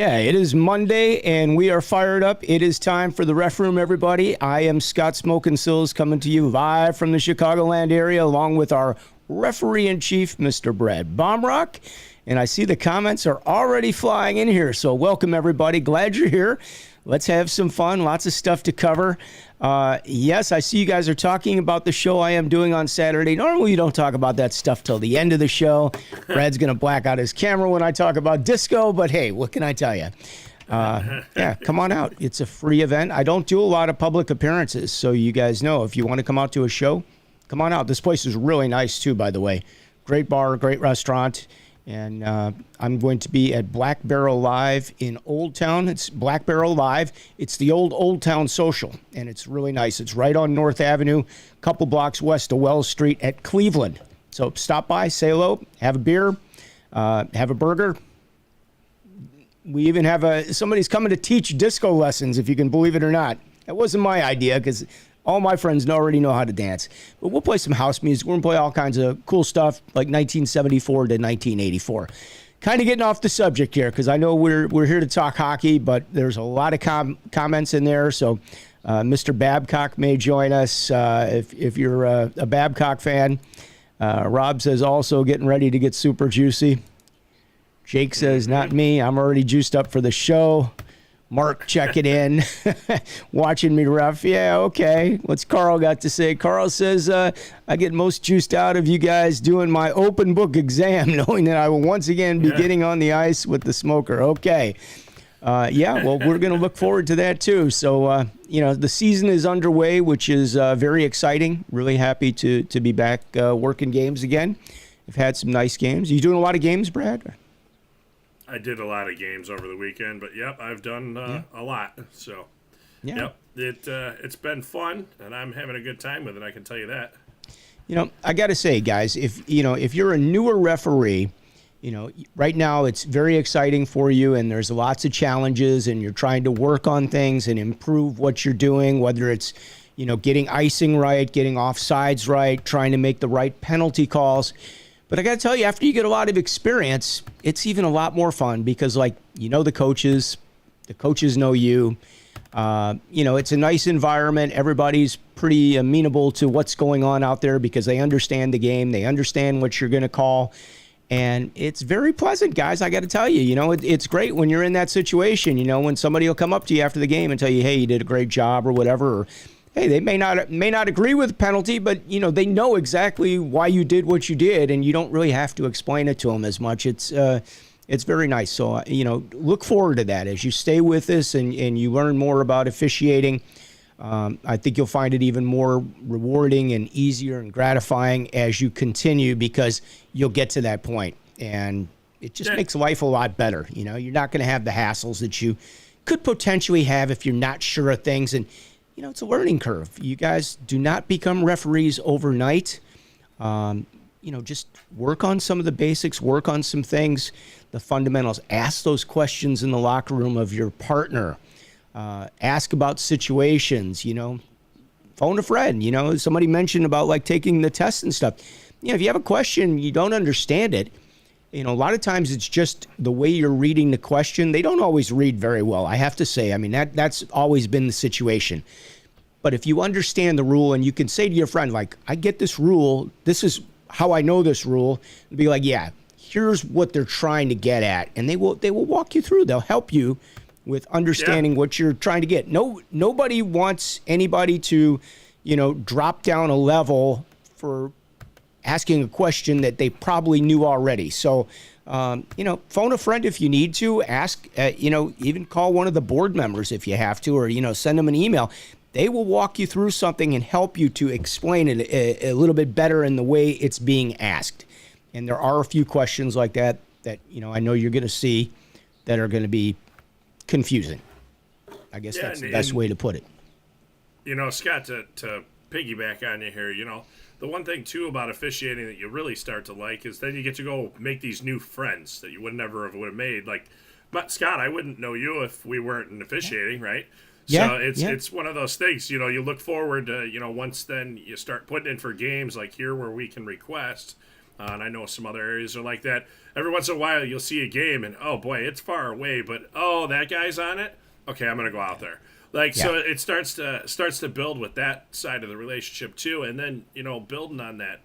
yeah, it is Monday, and we are fired up. It is time for the Ref Room, everybody. I am Scott Smokin Silz, coming to you live from the Chicagoland area, along with our referee-in-chief, Mr. Brad Baumruck. And I see the comments are already flying in here, so welcome, everybody. Glad you're here. Let's have some fun. Lots of stuff to cover. Yes, I see you guys are talking about the show I am doing on Saturday. Normally, you don't talk about that stuff till the end of the show. Brad's going to black out his camera when I talk about disco, but hey, what can I tell you? Yeah, come on out. It's a free event. I don't do a lot of public appearances, so you guys know if you want to come out to a show, come on out. This place is really nice, too, by the way. Great bar, great restaurant. And I'm going to be at Black Barrel Live in Old Town. It's Black Barrel Live. It's the Old Town Social, and it's really nice. It's right on North Avenue, a couple blocks west of Wells Street at Cleveland. So stop by, say hello, have a beer, have a burger. We even have somebody's coming to teach disco lessons, if you can believe it or not. That wasn't my idea because all my friends already know how to dance. But we'll play some house music. We're going to play all kinds of cool stuff like 1974 to 1984. Kind of getting off the subject here because I know we're here to talk hockey, but there's a lot of comments in there. So Mr. Babcock may join us if you're a Babcock fan. Rob says also getting ready to get super juicy. Jake says, not me. I'm already juiced up for the show. Mark checking in, watching me ref. Yeah, okay. What's Carl got to say? Carl says, I get most juiced out of you guys doing my open book exam, knowing that I will once again be getting on the ice with the smoker. Okay. Yeah, well, we're going to look forward to that, too. So, the season is underway, which is very exciting. Really happy to be back working games again. I've had some nice games. You doing a lot of games, Brad? I did a lot of games over the weekend, but yep, I've done a lot. So, yep, it's been fun, and I'm having a good time with it. I can tell you that. I got to say, guys, if you're a newer referee, right now it's very exciting for you, and there's lots of challenges, and you're trying to work on things and improve what you're doing, whether it's getting icing right, getting offsides right, trying to make the right penalty calls. But I got to tell you, after you get a lot of experience, it's even a lot more fun because, the coaches know you. It's a nice environment. Everybody's pretty amenable to what's going on out there because they understand the game. They understand what you're going to call. And it's very pleasant, guys. I got to tell you, it's great when you're in that situation, when somebody will come up to you after the game and tell you, hey, you did a great job or whatever, or hey, they may not agree with the penalty, but they know exactly why you did what you did, and you don't really have to explain it to them as much. It's very nice. So look forward to that as you stay with us and you learn more about officiating. I think you'll find it even more rewarding and easier and gratifying as you continue because you'll get to that point, and it just makes life a lot better. You're not going to have the hassles that you could potentially have if you're not sure of things, and it's a learning curve. You guys do not become referees overnight. Just work on some of the basics, work on some things, the fundamentals. Ask those questions in the locker room of your partner. Ask about situations, phone a friend. Somebody mentioned about taking the test and stuff. If you have a question, you don't understand it. A lot of times it's just the way you're reading the question. They don't always read very well, I have to say. I mean, that's always been the situation. But if you understand the rule and you can say to your friend, I get this rule, this is how I know this rule, and be like, yeah, here's what they're trying to get at. And they will walk you through. They'll help you with understanding what you're trying to get. Nobody wants anybody to, drop down a level for asking a question that they probably knew already. So, phone a friend if you need to. Ask, even call one of the board members if you have to, or, send them an email. They will walk you through something and help you to explain it a little bit better in the way it's being asked. And there are a few questions like that I know you're going to see that are going to be confusing. I guess that's the best way to put it. Scott, to piggyback on you here, the one thing, too, about officiating that you really start to like is then you get to go make these new friends that you would never have would have made. But Scott, I wouldn't know you if we weren't in officiating, right? So it's one of those things, you look forward to, once then you start putting in for games like here where we can request. and I know some other areas are like that. Every once in a while, you'll see a game, and oh boy, it's far away, but oh, that guy's on it. Okay, I'm gonna go out there. Like so, it starts to build with that side of the relationship too, and then building on that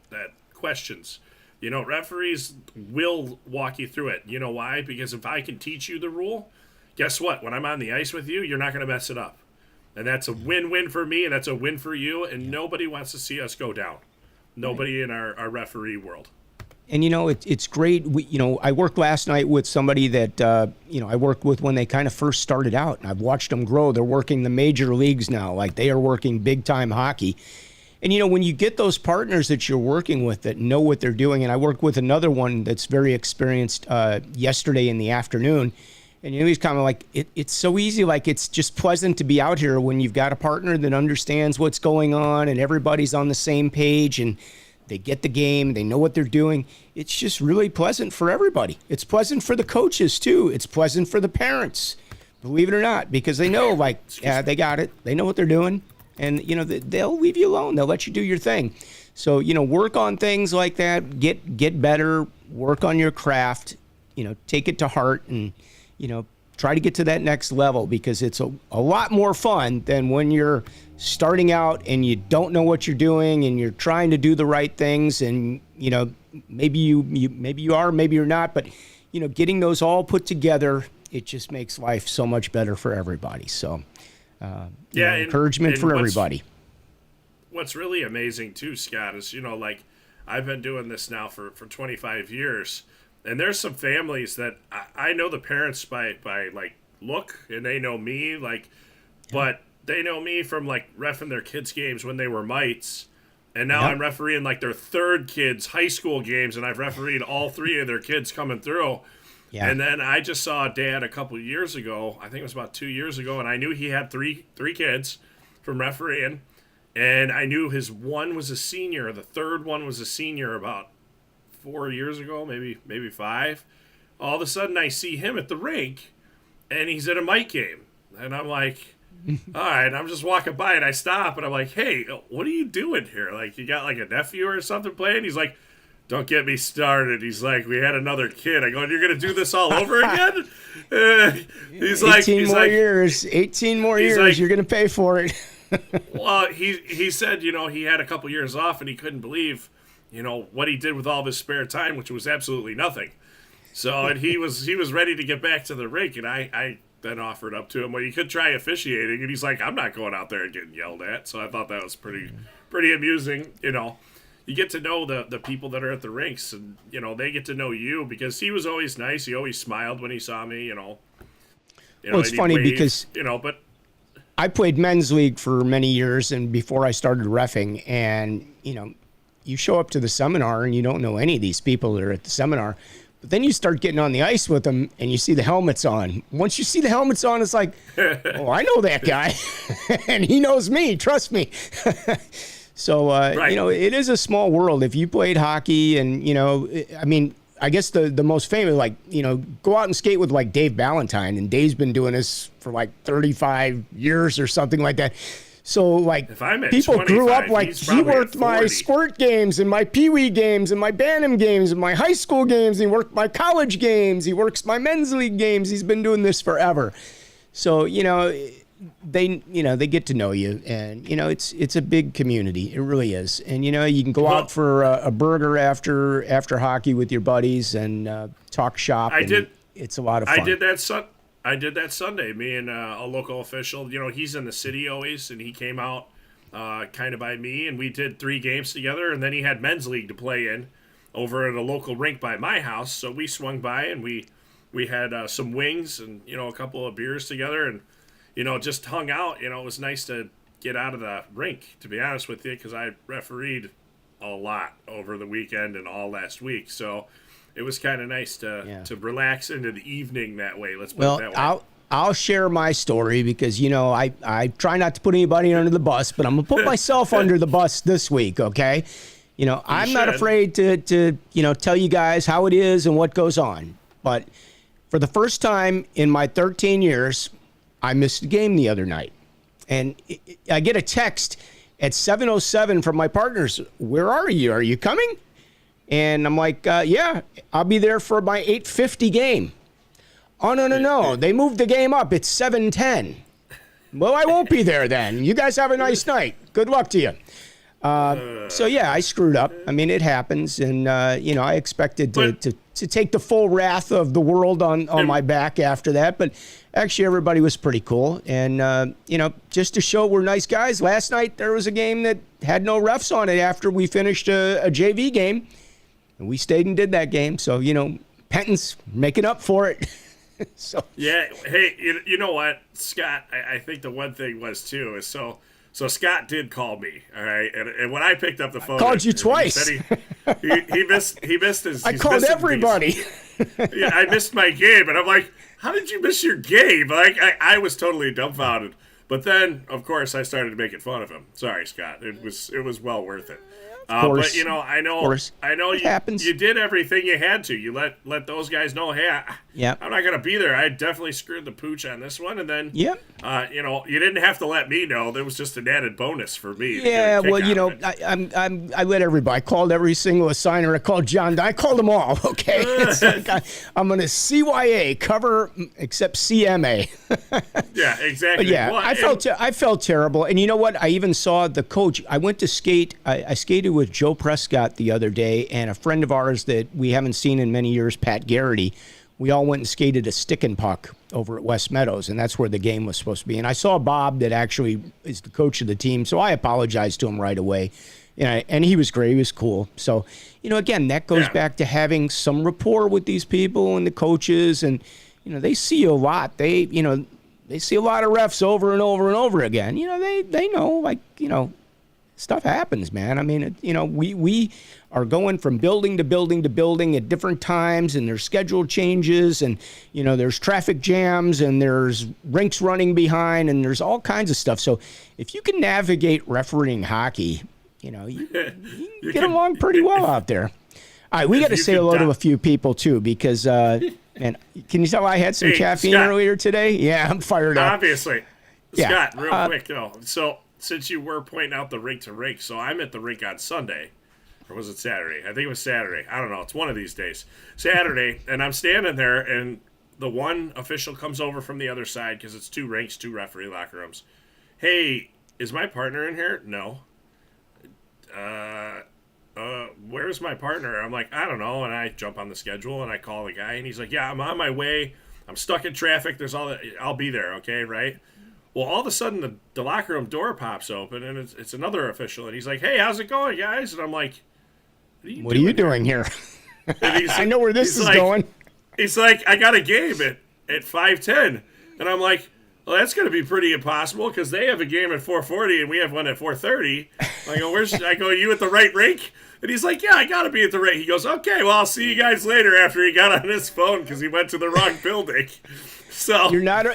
questions. Referees will walk you through it. You know why? Because if I can teach you the rule, guess what? When I'm on the ice with you, you're not going to mess it up. And that's a win-win for me, and that's a win for you, and nobody wants to see us go down. Nobody in our referee world. And, it's great. I worked last night with somebody that, I worked with when they kind of first started out. And I've watched them grow. They're working the major leagues now. Like, they are working big-time hockey. And, when you get those partners that you're working with that know what they're doing, and I worked with another one that's very experienced yesterday in the afternoon, and he's kind of like, it's so easy, like it's just pleasant to be out here when you've got a partner that understands what's going on and everybody's on the same page and they get the game, they know what they're doing. It's just really pleasant for everybody. It's pleasant for the coaches, too. It's pleasant for the parents, believe it or not, because they know, like, yeah, they got it. They know what they're doing. And, they'll leave you alone. They'll let you do your thing. So, work on things like that. Get better. Work on your craft. Take it to heart and, try to get to that next level because it's a lot more fun than when you're starting out and you don't know what you're doing and you're trying to do the right things and, maybe you are, maybe you're not. But, getting those all put together, it just makes life so much better for everybody. So, encouragement for everybody. What's really amazing too, Scott, is I've been doing this now for 25 years, and there's some families that I know the parents by like look, and they know me but they know me from like reffing their kids' games when they were mites, and now I'm refereeing like their third kids' high school games, and I've refereed all three of their kids coming through. Yeah. And then I just saw Dad a couple of years ago. I think it was about 2 years ago, and I knew he had three kids from refereeing, and I knew his one was a senior. The third one was a senior about 4 years ago, maybe 5. All of a sudden, I see him at the rink, and he's at a mite game, and I'm like, all right. I'm just walking by, and I stop, and I'm like, hey, what are you doing here? Like, you got like a nephew or something playing? He's like, don't get me started. He's like, we had another kid. I go, you're going to do this all over again? He's like, 18 more years. 18 more years. Like, you're going to pay for it. Well, he said, he had a couple years off and he couldn't believe, what he did with all of his spare time, which was absolutely nothing. So, and he was ready to get back to the rink, and I then offered up to him, well, you could try officiating, and he's like, I'm not going out there and getting yelled at. So I thought that was pretty amusing, You get to know the people that are at the rinks, and they get to know you because he was always nice. He always smiled when he saw me. Well, it's funny because but I played men's league for many years, and before I started reffing, and you show up to the seminar and you don't know any of these people that are at the seminar, but then you start getting on the ice with them and you see the helmets on. Once you see the helmets on, it's like, oh, I know that guy, and he knows me. Trust me. So, it is a small world. If you played hockey and, I guess the most famous, go out and skate with like Dave Ballantyne. And Dave's been doing this for like 35 years or something like that. So people grew up like he worked my squirt games and my peewee games and my Bantam games and my high school games. And he worked my college games. He works my men's league games. He's been doing this forever. So, they get to know you, and it's a big community. It really is. And you can go out for a burger after hockey with your buddies and talk shop. It's a lot of fun. I did that Sunday. Me and a local official. He's in the city always, and he came out kind of by me, and we did 3 games together. And then he had men's league to play in over at a local rink by my house. So we swung by and we had some wings and a couple of beers together and. Just hung out. It was nice to get out of the rink, to be honest with you, because I refereed a lot over the weekend and all last week. So it was kind of nice to relax into the evening that way. Let's put it that way. I'll share my story because, I try not to put anybody under the bus, but I'm going to put myself under the bus this week, okay? I'm not afraid to tell you guys how it is and what goes on. But for the first time in my 13 years, I missed a game the other night, and I get a text at 7:07 from my partners. Where are you? Are you coming? And I'm like, yeah, I'll be there for my 8:50 game. Oh, no. They moved the game up. It's 7:10. Well, I won't be there then. You guys have a nice night. Good luck to you. So, yeah, I screwed up. I mean, it happens. And, I expected to take the full wrath of the world on my back after that. But actually, everybody was pretty cool. And, just to show we're nice guys, last night there was a game that had no refs on it after we finished a JV game. And we stayed and did that game. So, Penton's making up for it. So yeah, hey, you know what, Scott? I think the one thing was too is so Scott did call me, all right, and when I picked up the phone, I called you twice. He missed his. I called everybody. Yeah, I missed my game, and I'm like, how did you miss your game? Like I was totally dumbfounded. But then, of course, I started making fun of him. Sorry, Scott. It was well worth it. But I know you did everything you had to. You let those guys know, hey, I'm not gonna be there. I definitely screwed the pooch on this one, and then you didn't have to let me know. That was just an added bonus for me. Yeah, well, I let everybody. I called every single assigner. I called John. I called them all. Okay, it's like I'm gonna CYA cover except CMA. Yeah, exactly. But yeah, well, I felt terrible, and you know what? I even saw the coach. I went to skate. I skated with Joe Prescott the other day, and a friend of ours that we haven't seen in many years, Pat Garrity. We all went and skated a stick and puck over at West Meadows, and that's where the game was supposed to be. And I saw Bob, that actually is the coach of the team, so I apologized to him right away. And he was great. He was cool. So, again, that goes back to having some rapport with these people and the coaches, and they see you a lot. They see a lot of refs over and over and over again. They know, stuff happens, man. I mean, we are going from building to building to building at different times, and there's schedule changes, and, there's traffic jams, and there's rinks running behind, and there's all kinds of stuff. So if you can navigate refereeing hockey, you get along pretty well out there. All right, we got to say hello to a few people, too, because, and can you tell I had some caffeine earlier today? Yeah, I'm fired up. Obviously. Yeah. Scott, real quick, though. So, since you were pointing out the rink to rink, so I'm at the rink on Sunday, or was it Saturday? I think it was Saturday. I don't know. It's one of these days. Saturday, and I'm standing there, and the one official comes over from the other side, because it's 2 rinks, 2 referee locker rooms. Hey, is my partner in here? No. Where's my partner? I'm like, I don't know, and I jump on the schedule, and I call the guy, and he's like, yeah, I'm on my way. I'm stuck in traffic. I'll be there, okay, right? Well, all of a sudden, the locker room door pops open, and it's another official, and he's like, hey, how's it going, guys? And I'm like, what are you doing here? I know where this is going. He's like, I got a game at 5:10. And I'm like, well, that's going to be pretty impossible, because they have a game at 4:40, and we have one at 4:30. I go, you at the right rink? And he's like, yeah, I got to be at the right. He goes, okay, well, I'll see you guys later, after he got on his phone, because he went to the wrong building. So you're not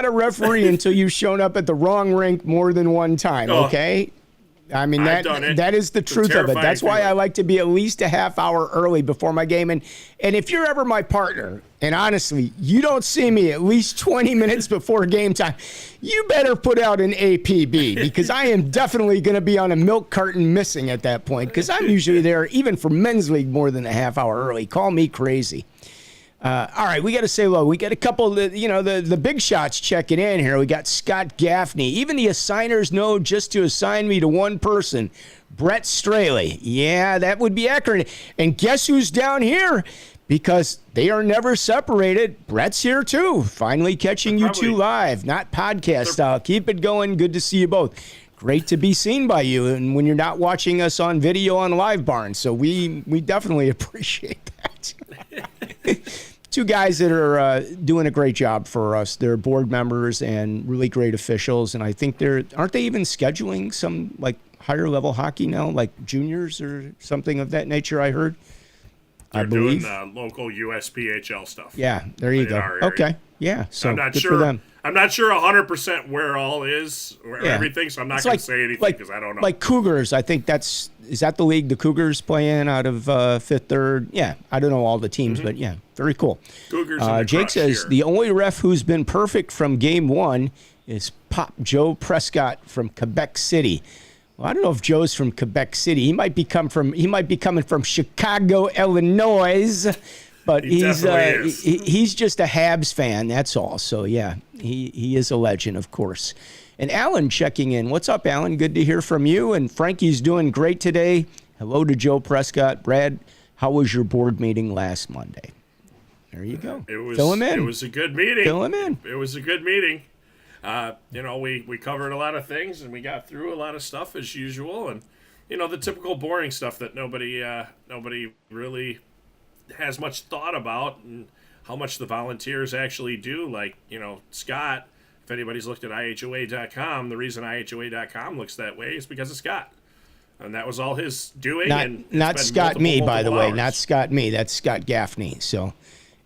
a referee until you've shown up at the wrong rink more than one time, okay? I mean, that is the truth of it. That's why I like to be at least a half hour early before my game. And if you're ever my partner, and honestly, you don't see me at least 20 minutes before game time, you better put out an APB, because I am definitely going to be on a milk carton missing at that point, because I'm usually there, even for men's league, more than a half hour early. Call me crazy. All right, we got to say hello. We got a couple of the big shots checking in here. We got Scott Gaffney. Even the assigners know just to assign me to one person, Brett Straley. Yeah, that would be accurate. And guess who's down here? Because they are never separated. Brett's here too. Finally catching you two live, not podcast style. Keep it going. Good to see you both. Great to be seen by you, and when you're not watching us on video on Live Barn. So we definitely appreciate that. 2 guys that are doing a great job for us. They're board members and really great officials, and I think aren't they even scheduling some like higher level hockey now, like juniors or something of that nature? I heard. They're doing local USPHL stuff. Yeah, there you go. Okay, yeah. So I'm not good sure. For them. I'm not sure 100% where all is or everything, so I'm not going to say anything because I don't know. Like Cougars, I think is that the league the Cougars play in out of 5th, 3rd? Yeah, I don't know all the teams, but yeah, very cool. Cougars. Jake says here. The only ref who's been perfect from game 1 is Pop Joe Prescott from Quebec City. Well, I don't know if Joe's from Quebec City. He might be coming from Chicago, Illinois, but he's just a Habs fan. That's all. So yeah, he is a legend, of course. And Alan checking in. What's up, Alan? Good to hear from you. And Frankie's doing great today. Hello to Joe Prescott. Brad, how was your board meeting last Monday? There you go. Fill him in. It was a good meeting. Fill him in. It was a good meeting. We covered a lot of things and we got through a lot of stuff as usual. And, the typical boring stuff that nobody really has much thought about and how much the volunteers actually do. Like, Scott, if anybody's looked at IHOA.com, the reason IHOA.com looks that way is because of Scott. And that was all his doing. Not Scott me, by the way. Not Scott me. That's Scott Gaffney. So,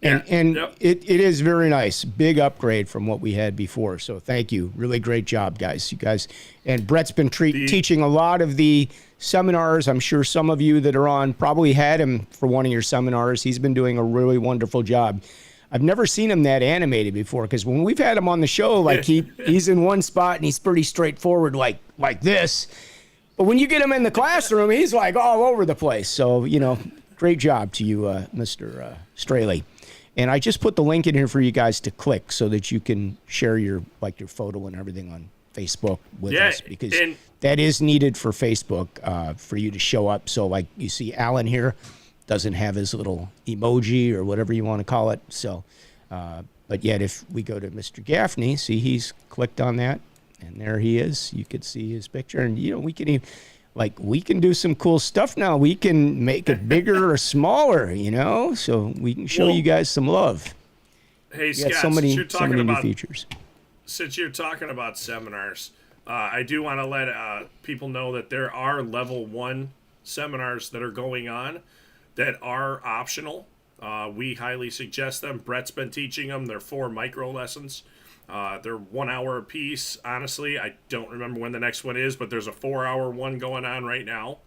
it is very nice. Big upgrade from what we had before. So thank you. Really great job, guys. You guys. And Brett's been teaching a lot of the seminars. I'm sure some of you that are on probably had him for one of your seminars. He's been doing a really wonderful job. I've never seen him that animated before, because when we've had him on the show, like he's in one spot and he's pretty straightforward like this. But when you get him in the classroom, he's like all over the place. So, great job to you, Mr. Straley. And I just put the link in here for you guys to click so that you can share your photo and everything on Facebook with us, because that is needed for Facebook for you to show up. So like you see Alan here doesn't have his little emoji or whatever you want to call it. So, but yet if we go to Mr. Gaffney, see he's clicked on that and there he is. You could see his picture, and we can even, we can do some cool stuff now. We can make it bigger or smaller, so we can show you guys some love. Hey, Scott, so many new features. Since you're talking about seminars, I do want to let people know that there are level 1 seminars that are going on that are optional. We highly suggest them. Brett's been teaching them. They're 4 micro lessons. They're 1 hour apiece. Honestly, I don't remember when the next one is, but there's a 4-hour one going on right now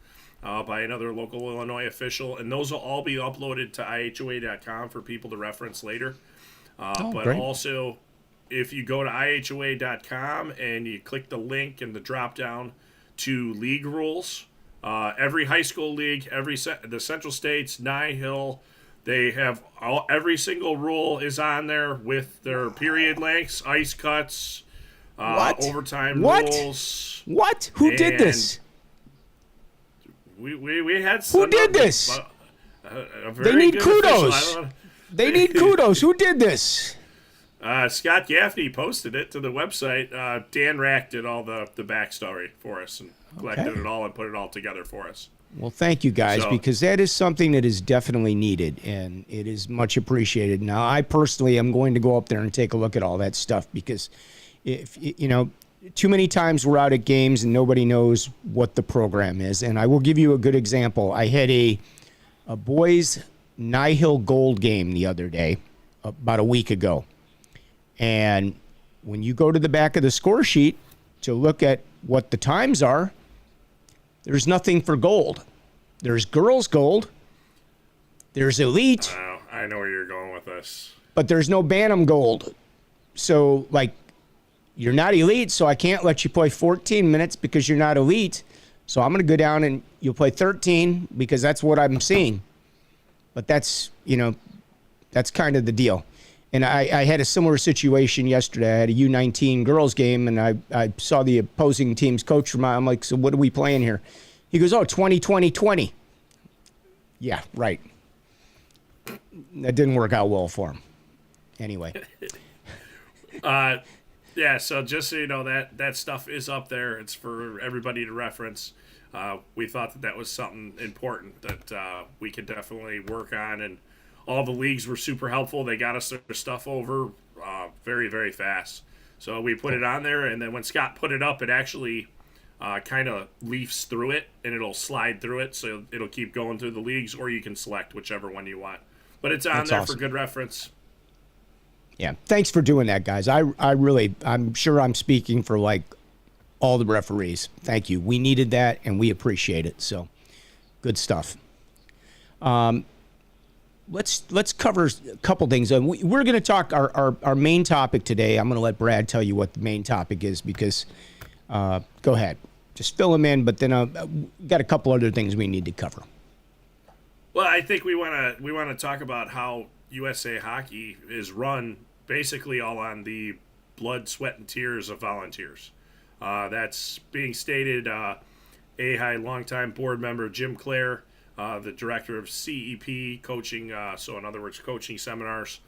by another local Illinois official, and those will all be uploaded to IHOA.com for people to reference later. But great. Also, if you go to IHOA.com and you click the link in the drop down to league rules, every high school league, the Central States, Nye Hill, they have every single rule is on there with their period lengths, ice cuts, overtime rules. What? Who did this? We had some. Who did this? They need kudos. They need kudos. Who did this? Scott Gaffney posted it to the website. Dan Rack did all the backstory for us and collected it all and put it all together for us. Well, thank you guys, because that is something that is definitely needed, and it is much appreciated. Now, I personally am going to go up there and take a look at all that stuff, because if too many times we're out at games and nobody knows what the program is. And I will give you a good example. I had a boys Nye Hill Gold game the other day, about a week ago. And when you go to the back of the score sheet to look at what the times are, there's nothing for gold. There's girls gold. There's elite. I know where you're going with this. But there's no Bantam gold. So, you're not elite, so I can't let you play 14 minutes because you're not elite. So I'm going to go down and you'll play 13 because that's what I'm seeing. But that's kind of the deal. And I had a similar situation yesterday. I had a U19 girls game, and I saw the opposing team's coach from. I'm like, so what are we playing here? He goes, 20. Yeah, right. That didn't work out well for him. Anyway. Yeah, so just so you know, that stuff is up there. It's for everybody to reference. We thought that was something important that we could definitely work on, and all the leagues were super helpful. They got us their stuff over very, very fast. So we put it on there, and then when Scott put it up, it actually kind of leafs through it, and it'll slide through it, so it'll keep going through the leagues, or you can select whichever one you want. But it's on there awesome. For good reference. Yeah, thanks for doing that, guys. I'm sure I'm speaking for all the referees. Thank you. We needed that, and we appreciate it. So, good stuff. Let's cover a couple things. We're going to talk our main topic today. I'm going to let Brad tell you what the main topic is because, go ahead. just fill them in. But then got a couple other things we need to cover. Well, I think we want to talk about how USA Hockey is run basically all on the blood, sweat, and tears of volunteers. That's being stated. AHI longtime board member Jim Clare, the director of CEP coaching, so in other words, coaching seminars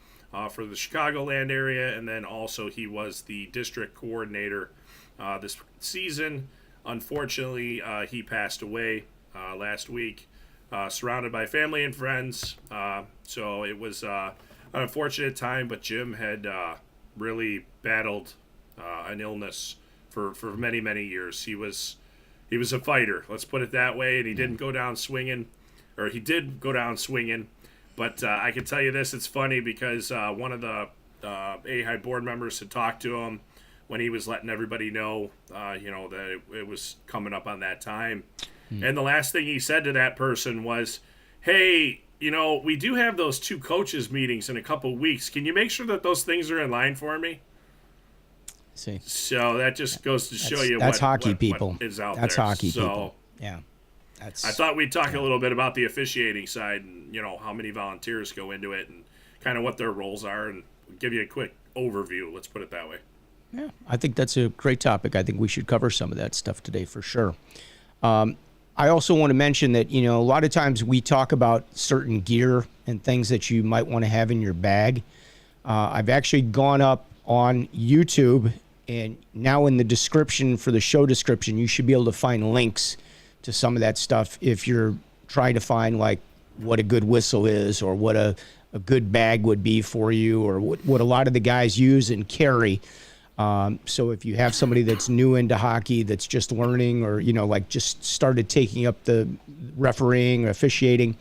for the Chicagoland area, and then also he was the district coordinator this season. Unfortunately, he passed away last week, surrounded by family and friends. So it was an unfortunate time, but Jim had really battled an illness for many, many years. He was a fighter, let's put it that way, and he didn't go down swinging, or he did go down swinging. But I can tell you this, it's funny because one of the AHI board members had talked to him when he was letting everybody know, that it was coming up on that time. And the last thing he said to that person was, hey, we do have those 2 coaches meetings in a couple weeks. Can you make sure that those things are in line for me? See. So that just goes to show you that's hockey what people. Is out that's there. Hockey so, people. Yeah. I thought we'd talk a little bit about the officiating side and, how many volunteers go into it and kind of what their roles are and give you a quick overview. Let's put it that way. Yeah, I think that's a great topic. I think we should cover some of that stuff today for sure. I also want to mention that, a lot of times we talk about certain gear and things that you might want to have in your bag. I've actually gone up on YouTube, and now in the description for the show description, you should be able to find links to some of that stuff if you're trying to find like what a good whistle is or what a good bag would be for you or what a lot of the guys use and carry. So if you have somebody that's new into hockey, that's just learning or, just started taking up the refereeing or officiating,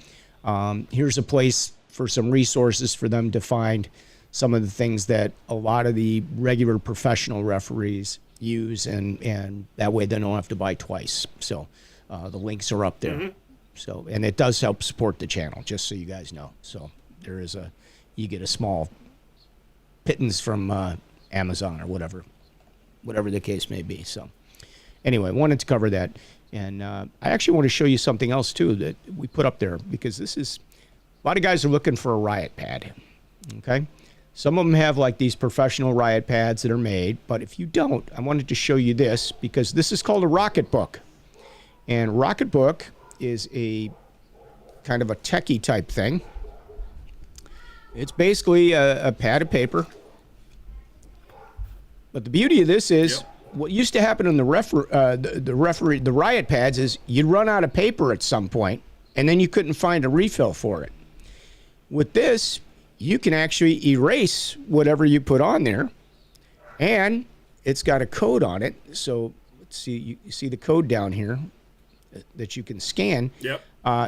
here's a place for some resources for them to find some of the things that a lot of the regular professional referees use, and that way they don't have to buy twice. So the links are up there. Mm-hmm. So, and it does help support the channel, just so you guys know. So there is you get a small pittance from Amazon or whatever the case may be. So anyway, wanted to cover that. And I actually want to show you something else too that we put up there, because this is, a lot of guys are looking for a riot pad. Okay. Some of them have like these professional riot pads that are made, but if you don't, I wanted to show you this because this is called a Rocket Book. And Rocket Book is a kind of a techie type thing. It's basically a pad of paper. But the beauty of this is what used to happen in the riot pads is you'd run out of paper at some point, and then you couldn't find a refill for it. With this, you can actually erase whatever you put on there, and it's got a code on it. So let's see, you see the code down here that you can scan. Yep.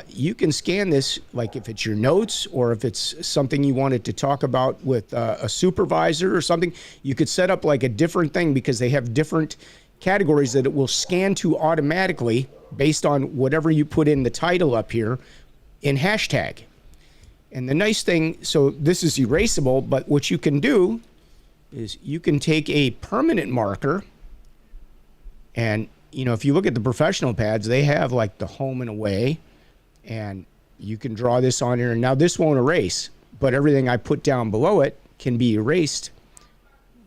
You can scan this, like if it's your notes or if it's something you wanted to talk about with a supervisor or something, you could set up like a different thing because they have different categories that it will scan to automatically based on whatever you put in the title up here in hashtag. And the nice thing, so this is erasable, but what you can do is you can take a permanent marker and, if you look at the professional pads, they have like the home and away. And you can draw this on here. And now this won't erase, but everything I put down below it can be erased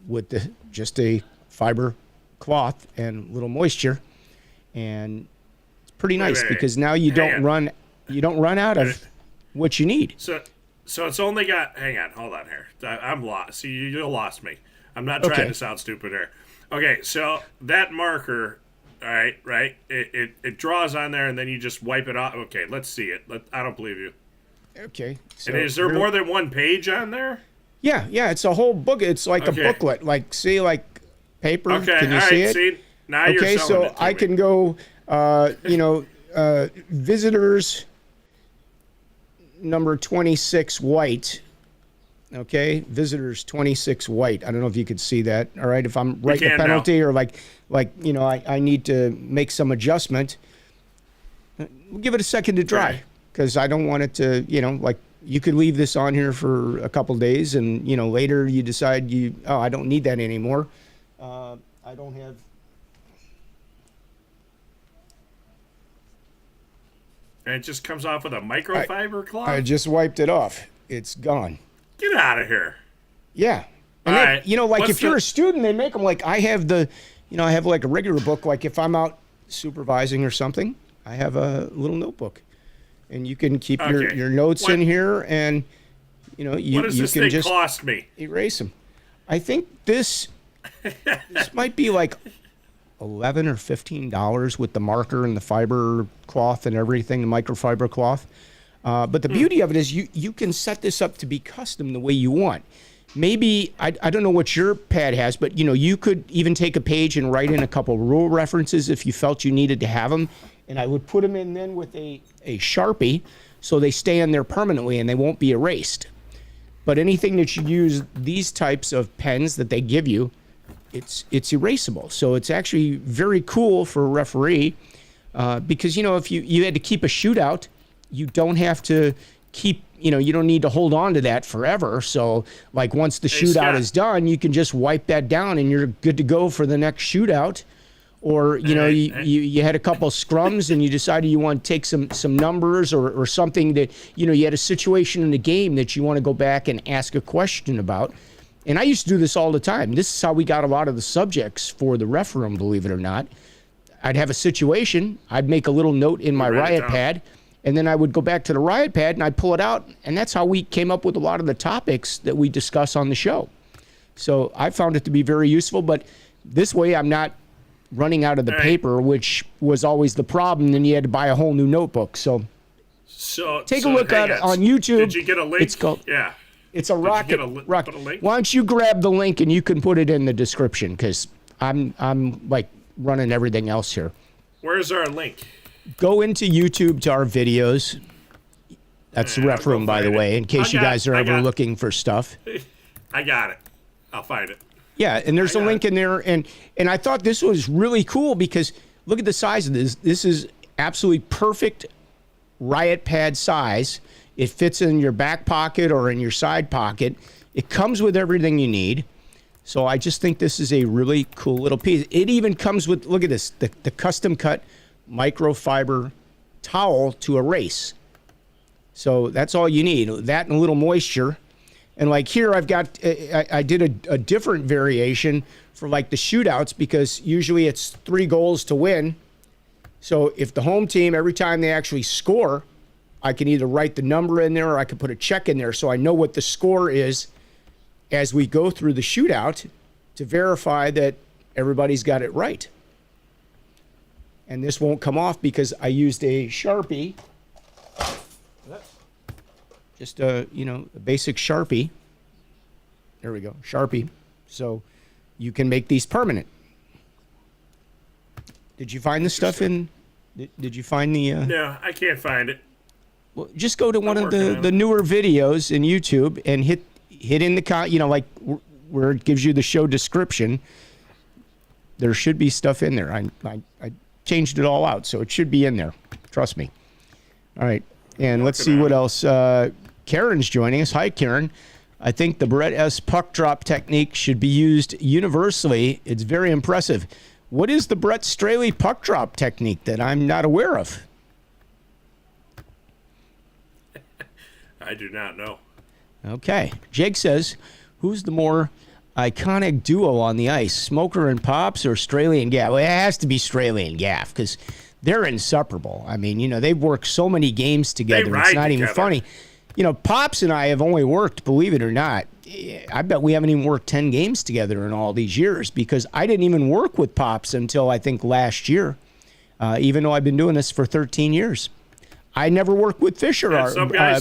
with just a fiber cloth and little moisture. And it's pretty nice because now you don't run out of what you need. So it's only got, hold on here. I'm lost. See, you lost me. I'm not trying to sound stupid here. Okay, so that marker, all right. It draws on there, and then you just wipe it off. Okay, let's see it. I don't believe you. Okay. So and is there more than one page on there? Yeah. It's a whole book. It's like a booklet. Like, see, like paper. Okay. Can you see it? See, now you're selling it to I me. can go, visitors number 26 white. Okay, visitors 26 white. I don't know if you could see that. All right, if I'm writing a penalty or I need to make some adjustment, we'll give it a second to dry because I don't want it to, you could leave this on here for a couple days and, later you decide I don't need that anymore. I don't have And it just comes off with a microfiber cloth? I just wiped it off. It's gone. Get out of here. Yeah. And All then, right. you know, like What's if you're a student, they make them like I have I have like a regular book. Like if I'm out supervising or something, I have a little notebook. And you can keep your notes in here and, you know, you What does you this can thing just cost me? erase them. I think this might be like $11 or $15 with the marker and the fiber cloth and everything, the microfiber cloth. But the beauty of it is you can set this up to be custom the way you want. Maybe, I don't know what your pad has, but, you know, you could even take a page and write in a couple rule references if you felt you needed to have them. And I would put them in then with a Sharpie so they stay in there permanently and they won't be erased. But anything that you use these types of pens that they give you, it's erasable. So it's actually very cool for a referee because, you know, if you had to keep a shootout, you don't have to keep, you know, you don't need to hold on to that forever. So like once the shootout Scott. is done, you can just wipe that down and you're good to go for the next shootout. Or, you know, you had a couple scrums and you decided you want to take some numbers or something that, you know, you had a situation in the game that you want to go back and ask a question about. And I used to do this all the time. This is how we got a lot of the subjects for the ref room, believe it or not. I'd have a situation. I'd make a little note in my riot pad. And then I would go back to the riot pad and I'd pull it out. And that's how we came up with a lot of the topics that we discuss on the show. So I found it to be very useful. But this way I'm not running out of the paper, which was always the problem. Then you had to buy a whole new notebook. So take a look at it on YouTube. Did you get a link? It's called, yeah. It's a rocket. Put a link? Why don't you grab the link and you can put it in the description because I'm like running everything else here. Where's our link? Go into YouTube to our videos. That's the ref room, by the way, in case you guys are ever looking for stuff. I got it. I'll find it. Yeah, and there's a link in there, and I thought this was really cool because look at the size of this. This is absolutely perfect riot pad size. It fits in your back pocket or in your side pocket. It comes with everything you need. So I just think this is a really cool little piece. It even comes with, look at this, the custom cut microfiber towel to erase. So that's all you need. That and a little moisture. And like here, I've got, I did a different variation for like the shootouts because usually it's 3 goals to win. So if the home team, every time they actually score, I can either write the number in there or I can put a check in there so I know what the score is as we go through the shootout to verify that everybody's got it right. And this won't come off because I used a Sharpie. Just a basic Sharpie. There we go, Sharpie. So you can make these permanent. Did you find the stuff in? Did you find the? No, I can't find it. Well, just go to one of the newer videos in YouTube and hit in the like where it gives you the show description. There should be stuff in there. I changed it all out, so it should be in there. Trust me. All right, and let's see what else. Karen's joining us. Hi, Karen. I think the Brett S. puck drop technique should be used universally. It's very impressive. What is the Brett Straley puck drop technique that I'm not aware of? I do not know. Okay. Jake says, who's the more iconic duo on the ice, Smoker and Pops or Straley and Gaff? Well, it has to be Straley and Gaff because they're inseparable. I mean, they've worked so many games together. It's not even funny. Pops and I have only worked, believe it or not, I bet we haven't even worked 10 games together in all these years because I didn't even work with Pops until I think last year, even though I've been doing this for 13 years. I never worked with Fisher.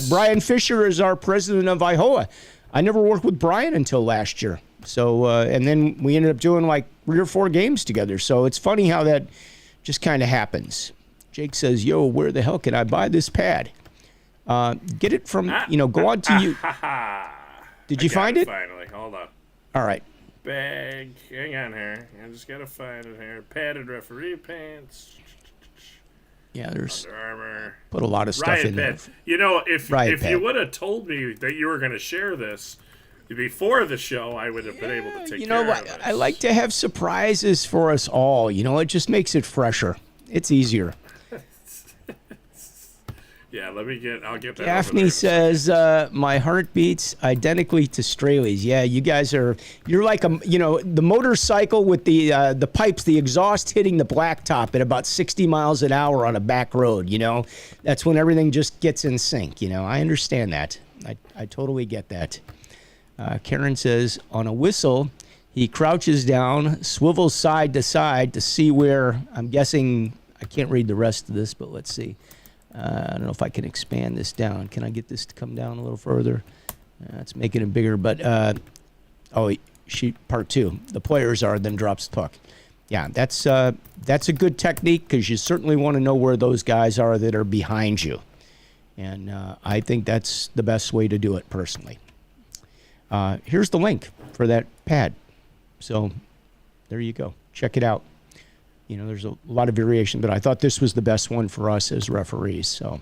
Brian Fisher is our president of IHOA. I never worked with Brian until last year. So, and then we ended up doing like 3 or 4 games together. So it's funny how that just kind of happens. Jake says, yo, where the hell can I buy this pad? Get it from, go on to you. Did you find it? Finally, hold on. All right. Bag, hang on here. I just gotta find it here. Padded referee pants. Yeah, there's Under Armour. Put a lot of stuff Riot in there. Pad. If you would have told me that you were going to share this before the show, I would have been able to take care of it. I like to have surprises for us all. It just makes it fresher. It's easier. Yeah, I'll get that. Daphne says, my heart beats identically to Straley's. Yeah, you guys you're like, the motorcycle with the pipes, the exhaust hitting the blacktop at about 60 miles an hour on a back road, That's when everything just gets in sync, I understand that. I totally get that. Karen says, on a whistle, he crouches down, swivels side to side to see where, I'm guessing, I can't read the rest of this, but let's see. I don't know if I can expand this down. Can I get this to come down a little further? It's making it bigger, but part 2. The players are, then drops the puck. Yeah, that's a good technique because you certainly want to know where those guys are that are behind you, and I think that's the best way to do it personally. Here's the link for that pad, so there you go. Check it out. There's a lot of variation, but I thought this was the best one for us as referees. So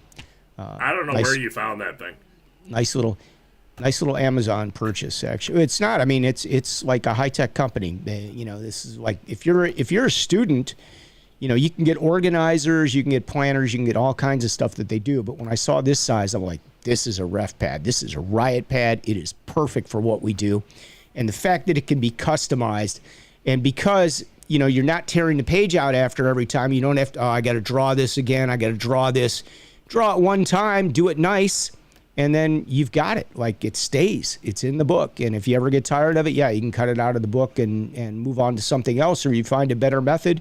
I don't know where you found that thing. Nice little Amazon purchase. Actually, it's not. I mean, it's like a high tech company. This is like if you're a student, you can get organizers, you can get planners, you can get all kinds of stuff that they do. But when I saw this size, I'm like, this is a ref pad. This is a riot pad. It is perfect for what we do, and the fact that it can be customized, and because you're not tearing the page out after every time. You don't have to, I got to draw this again. I got to draw this. Draw it one time, do it nice, and then you've got it. Like it stays. It's in the book. And if you ever get tired of it, you can cut it out of the book and move on to something else, or you find a better method,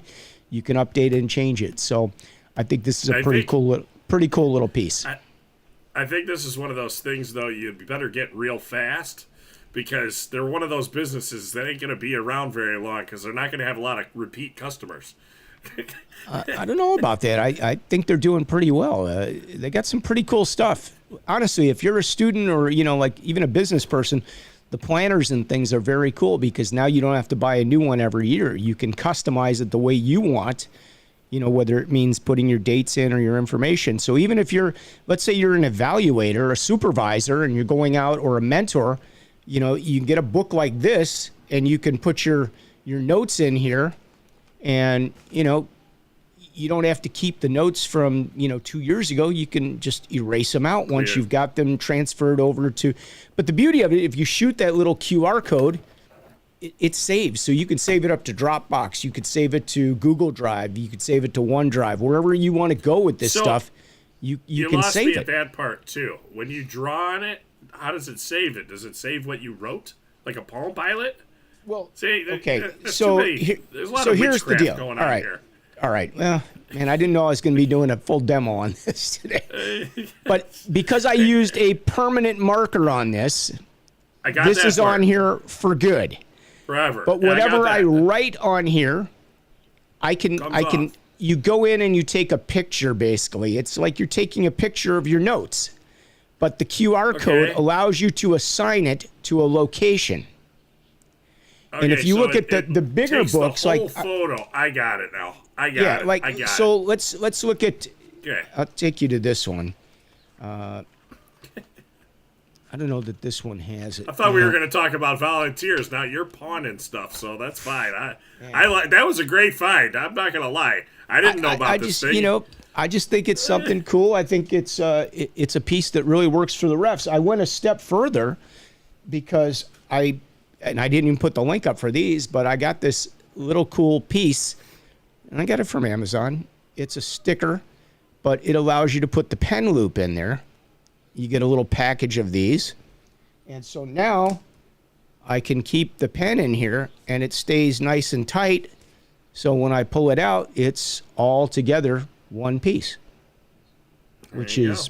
you can update it and change it. So I think this is a pretty cool little piece. I think this is one of those things, though, you better get real fast, because they're one of those businesses that ain't going to be around very long because they're not going to have a lot of repeat customers. I don't know about that. I think they're doing pretty well. They got some pretty cool stuff. Honestly, if you're a student or, like even a business person, the planners and things are very cool because now you don't have to buy a new one every year. You can customize it the way you want, whether it means putting your dates in or your information. So even if let's say you're an evaluator, a supervisor, and you're going out, or a mentor, you can get a book like this and you can put your notes in here, and, you don't have to keep the notes from, 2 years ago. You can just erase them out once you've got them transferred over to. But the beauty of it, if you shoot that little QR code, it saves. So you can save it up to Dropbox. You could save it to Google Drive. You could save it to OneDrive. Wherever you want to go with this stuff, you can lost save me it. At that part, too. When you draw on it, how does it save it? Does it save what you wrote? Like a Palm Pilot? Well, see, okay. There's So there's a lot of here's the deal. going All on right. here. All right. Well, man, I didn't know I was going to be doing a full demo on this today. But because I used a permanent marker on this, this is on here for good. Forever. But whatever I write on here, I can. You go in and you take a picture. Basically, it's like you're taking a picture of your notes, but the QR code allows you to assign it to a location. Okay, and if you look at the bigger takes books, the whole like photo, I got it now. I got it. like I got so. it. Let's look at. Okay. I'll take you to this one. I don't know that this one has it. I thought we were going to talk about volunteers. Now you're pawning stuff, so that's fine. I like that was a great find. I'm not going to lie. I didn't know about this thing. I just think it's something cool. I think it's a piece that really works for the refs. I went a step further because I didn't even put the link up for these, but I got this little cool piece, and I got it from Amazon. It's a sticker, but it allows you to put the pen loop in there. You get a little package of these. And so now I can keep the pen in here and it stays nice and tight. So when I pull it out, it's all together one piece, which is,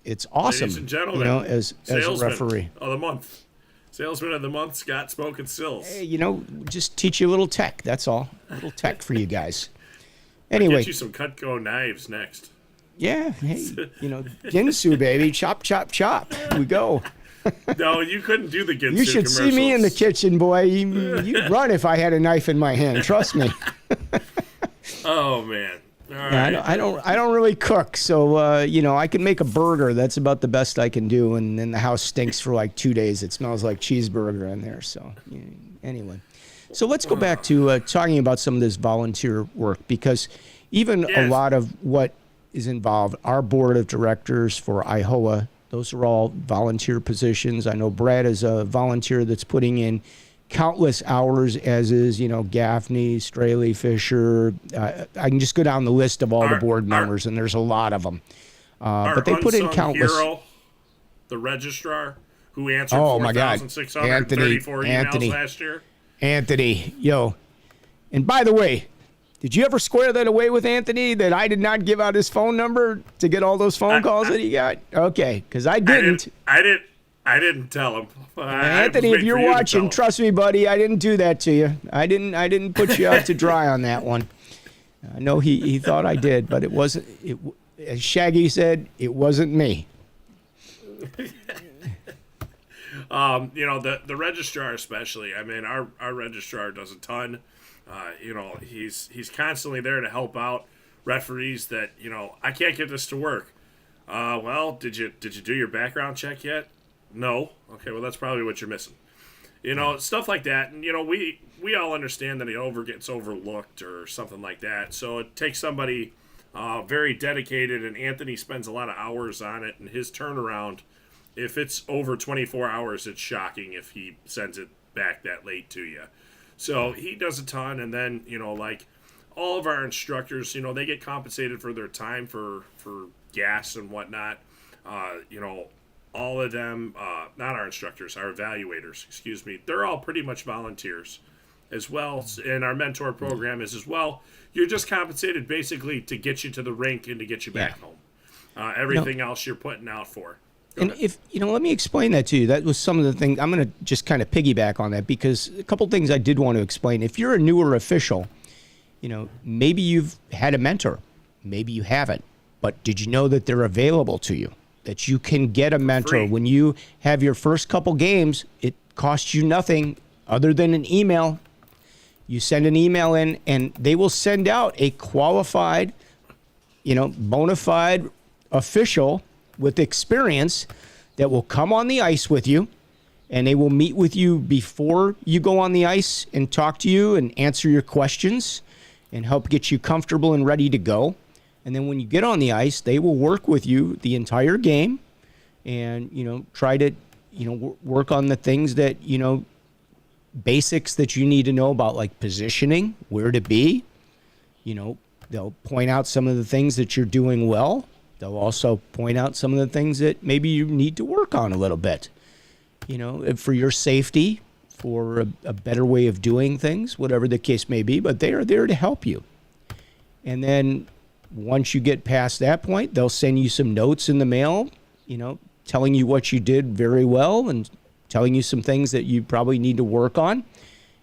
it's awesome. Ladies and gentlemen, as a referee. Of the month. Salesman of the month, Scott Smokin Silz. Hey, just teach you a little tech. That's all. A little tech for you guys. I'll Anyway. get you some Cutco knives next. Yeah, hey, Ginsu, baby, chop, chop, chop. Here we go. No, you couldn't do the Ginsu You should see me in the kitchen, boy. You'd run if I had a knife in my hand. Trust me. Oh man, all right. right. I don't really cook, so I can make a burger. That's about the best I can do, and then the house stinks for like 2 days. It smells like cheeseburger in there. So anyway, so let's go back to talking about some of this volunteer work, because even a lot of what is involved. Our board of directors for IHOA, those are all volunteer positions. I know Brad is a volunteer that's putting in countless hours, as is, Gaffney, Straley, Fisher. I can just go down the list of all the board members, and there's a lot of them. But they put in countless. Hero, the registrar, who answered my God, 4,634 emails last year. Anthony, and by the way, did you ever square that away with Anthony that I did not give out his phone number to get all those phone calls that he got? Okay, because I didn't. I didn't tell him. Anthony, if you're watching, trust me, buddy, I didn't do that to you. I didn't put you out to dry on that one. I know he thought I did, but it wasn't. As Shaggy said, it wasn't me. The registrar especially. I mean, our registrar does a ton. He's constantly there to help out referees that, I can't get this to work. Well, did you do your background check yet? No. Okay, well, that's probably what you're missing. Stuff like that. And, we all understand that it gets overlooked or something like that. So it takes somebody very dedicated, and Anthony spends a lot of hours on it, and his turnaround, if it's over 24 hours, it's shocking if he sends it back that late to you. So he does a ton, and then, like all of our instructors, they get compensated for their time for gas and whatnot. All of them, not our instructors, our evaluators, excuse me, they're all pretty much volunteers as well. And our mentor program is as well. You're just compensated basically to get you to the rink and to get you back home. Everything else you're putting out for. And if, let me explain that to you. That was some of the things. I'm going to just kind of piggyback on that because a couple things I did want to explain. If you're a newer official, maybe you've had a mentor. Maybe you haven't. But did you know that they're available to you? That you can get a mentor. When you have your first couple games, it costs you nothing other than an email. You send an email in, and they will send out a qualified, bona fide official with experience that will come on the ice with you, and they will meet with you before you go on the ice and talk to you and answer your questions and help get you comfortable and ready to go. And then when you get on the ice, they will work with you the entire game and, try to, work on the things that, basics that you need to know about, like positioning, where to be. They'll point out some of the things that you're doing well. They'll also point out some of the things that maybe you need to work on a little bit, for your safety, for a better way of doing things, whatever the case may be. But they are there to help you. And then once you get past that point, they'll send you some notes in the mail, telling you what you did very well and telling you some things that you probably need to work on.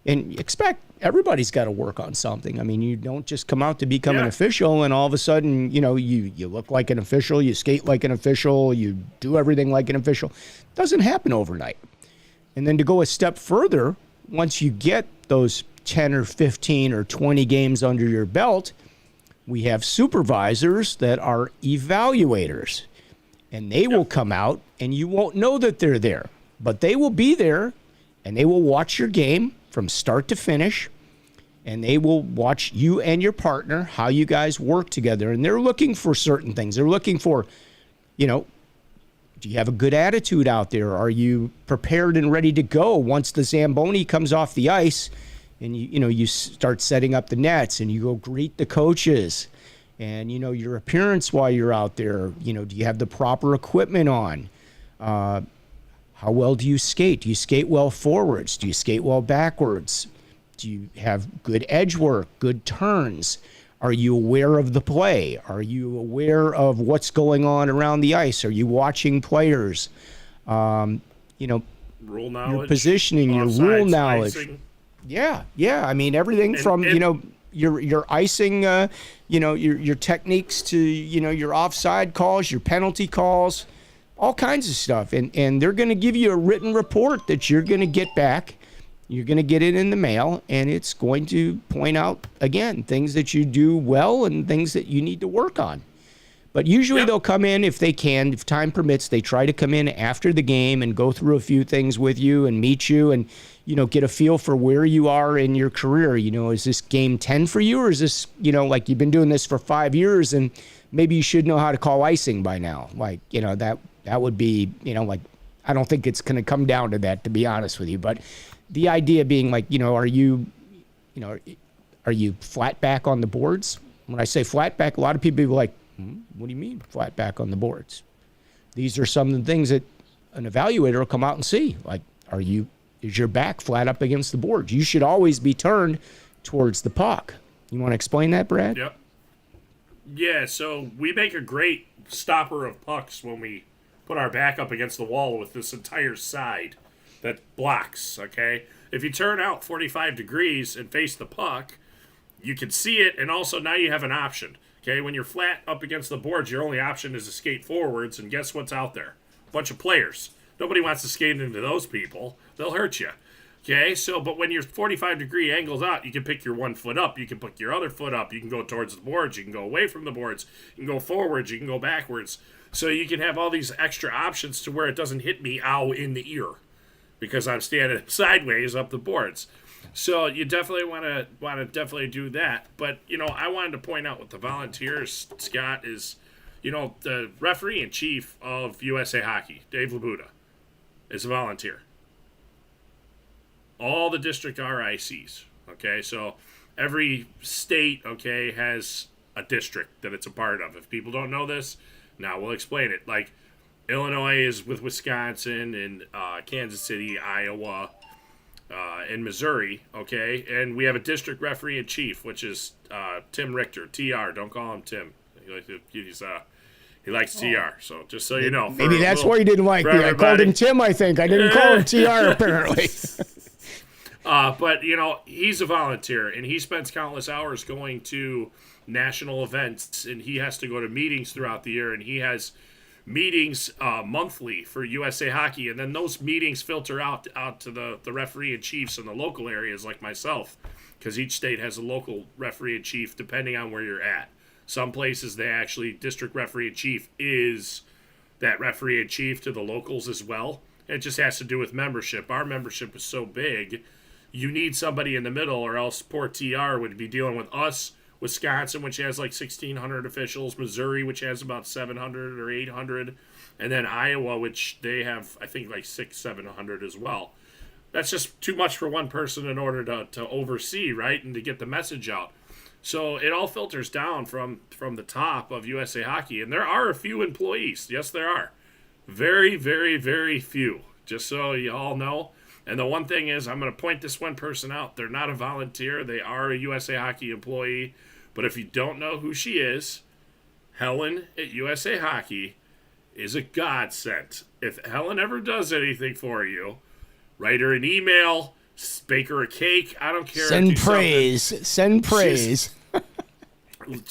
And expect everybody's got to work on something. I mean, you don't just come out to become an official and all of a sudden, you look like an official, you skate like an official, you do everything like an official. It doesn't happen overnight. And then to go a step further, once you get those 10 or 15 or 20 games under your belt, we have supervisors that are evaluators, and they will come out, and you won't know that they're there, but they will be there, and they will watch your game from start to finish, and they will watch you and your partner, how you guys work together, and they're looking for certain things. They're looking for, do you have a good attitude out there? Are you prepared and ready to go once the Zamboni comes off the ice? And you start setting up the nets and you go greet the coaches and, your appearance while you're out there, do you have the proper equipment on? How well do you skate? Do you skate well forwards? Do you skate well backwards? Do you have good edge work, good turns? Are you aware of the play? Are you aware of what's going on around the ice? Are you watching players? Rule knowledge, your positioning, your rule knowledge. Icing. Yeah. I mean, everything from, your icing, your techniques to, your offside calls, your penalty calls, all kinds of stuff. And they're going to give you a written report that you're going to get back. You're going to get it in the mail, and it's going to point out, again, things that you do well and things that you need to work on. But usually they'll come in if they can, if time permits. They try to come in after the game and go through a few things with you and meet you and, get a feel for where you are in your career. Is this game 10 for you, or is this, like you've been doing this for 5 years and maybe you should know how to call icing by now? Like, that would be, like, I don't think it's going to come down to that, to be honest with you. But the idea being like, are you flat back on the boards? When I say flat back, a lot of people are like, what do you mean flat back on the boards? These are some of the things that an evaluator will come out and see. Like, is your back flat up against the boards? You should always be turned towards the puck. You want to explain that, Brad? Yep. Yeah, so we make a great stopper of pucks when we put our back up against the wall with this entire side that blocks, okay? If you turn out 45 degrees and face the puck, you can see it, and also now you have an option, okay? When you're flat up against the boards, your only option is to skate forwards, and guess what's out there? A bunch of players. Nobody wants to skate into those people. They'll hurt you. Okay, so, but when you're 45-degree angles out, you can pick your one foot up, you can put your other foot up, you can go towards the boards, you can go away from the boards, you can go forwards, you can go backwards. So you can have all these extra options to where it doesn't hit me, ow, in the ear, because I'm standing sideways up the boards. So you definitely want to definitely do that. But, I wanted to point out with the Volunteers, Scott, is, the referee in chief of USA Hockey, Dave Labuda, is a volunteer. All the district RICs, okay? So every state, okay, has a district that it's a part of. If people don't know this, now we'll explain it. Like, Illinois is with Wisconsin and Kansas City, Iowa, and Missouri, okay? And we have a district referee in chief, which is Tim Richter, TR. Don't call him Tim. He likes TR, so just so you know. Maybe that's why he didn't like me. I called him Tim, I think. I didn't call him TR, apparently. But, he's a volunteer, and he spends countless hours going to national events, and he has to go to meetings throughout the year, and he has meetings monthly for USA Hockey, and then those meetings filter out to the referee and chiefs in the local areas like myself, because each state has a local referee and chief depending on where you're at. Some places they actually, district referee and chief is that referee and chief to the locals as well. It just has to do with membership. Our membership is so big, you need somebody in the middle, or else poor TR would be dealing with us, Wisconsin, which has like 1,600 officials, Missouri, which has about 700 or 800, and then Iowa, which they have, I think, like 700 as well. That's just too much for one person in order to oversee, right, and to get the message out. So it all filters down from the top of USA Hockey, and there are a few employees. Yes, there are. Very, very, very few, just so you all know. And the one thing is, I'm going to point this one person out. They're not a volunteer. They are a USA Hockey employee. But if you don't know who she is, Helen at USA Hockey is a godsend. If Helen ever does anything for you, write her an email, bake her a cake. I don't care. Send praise. Send praise.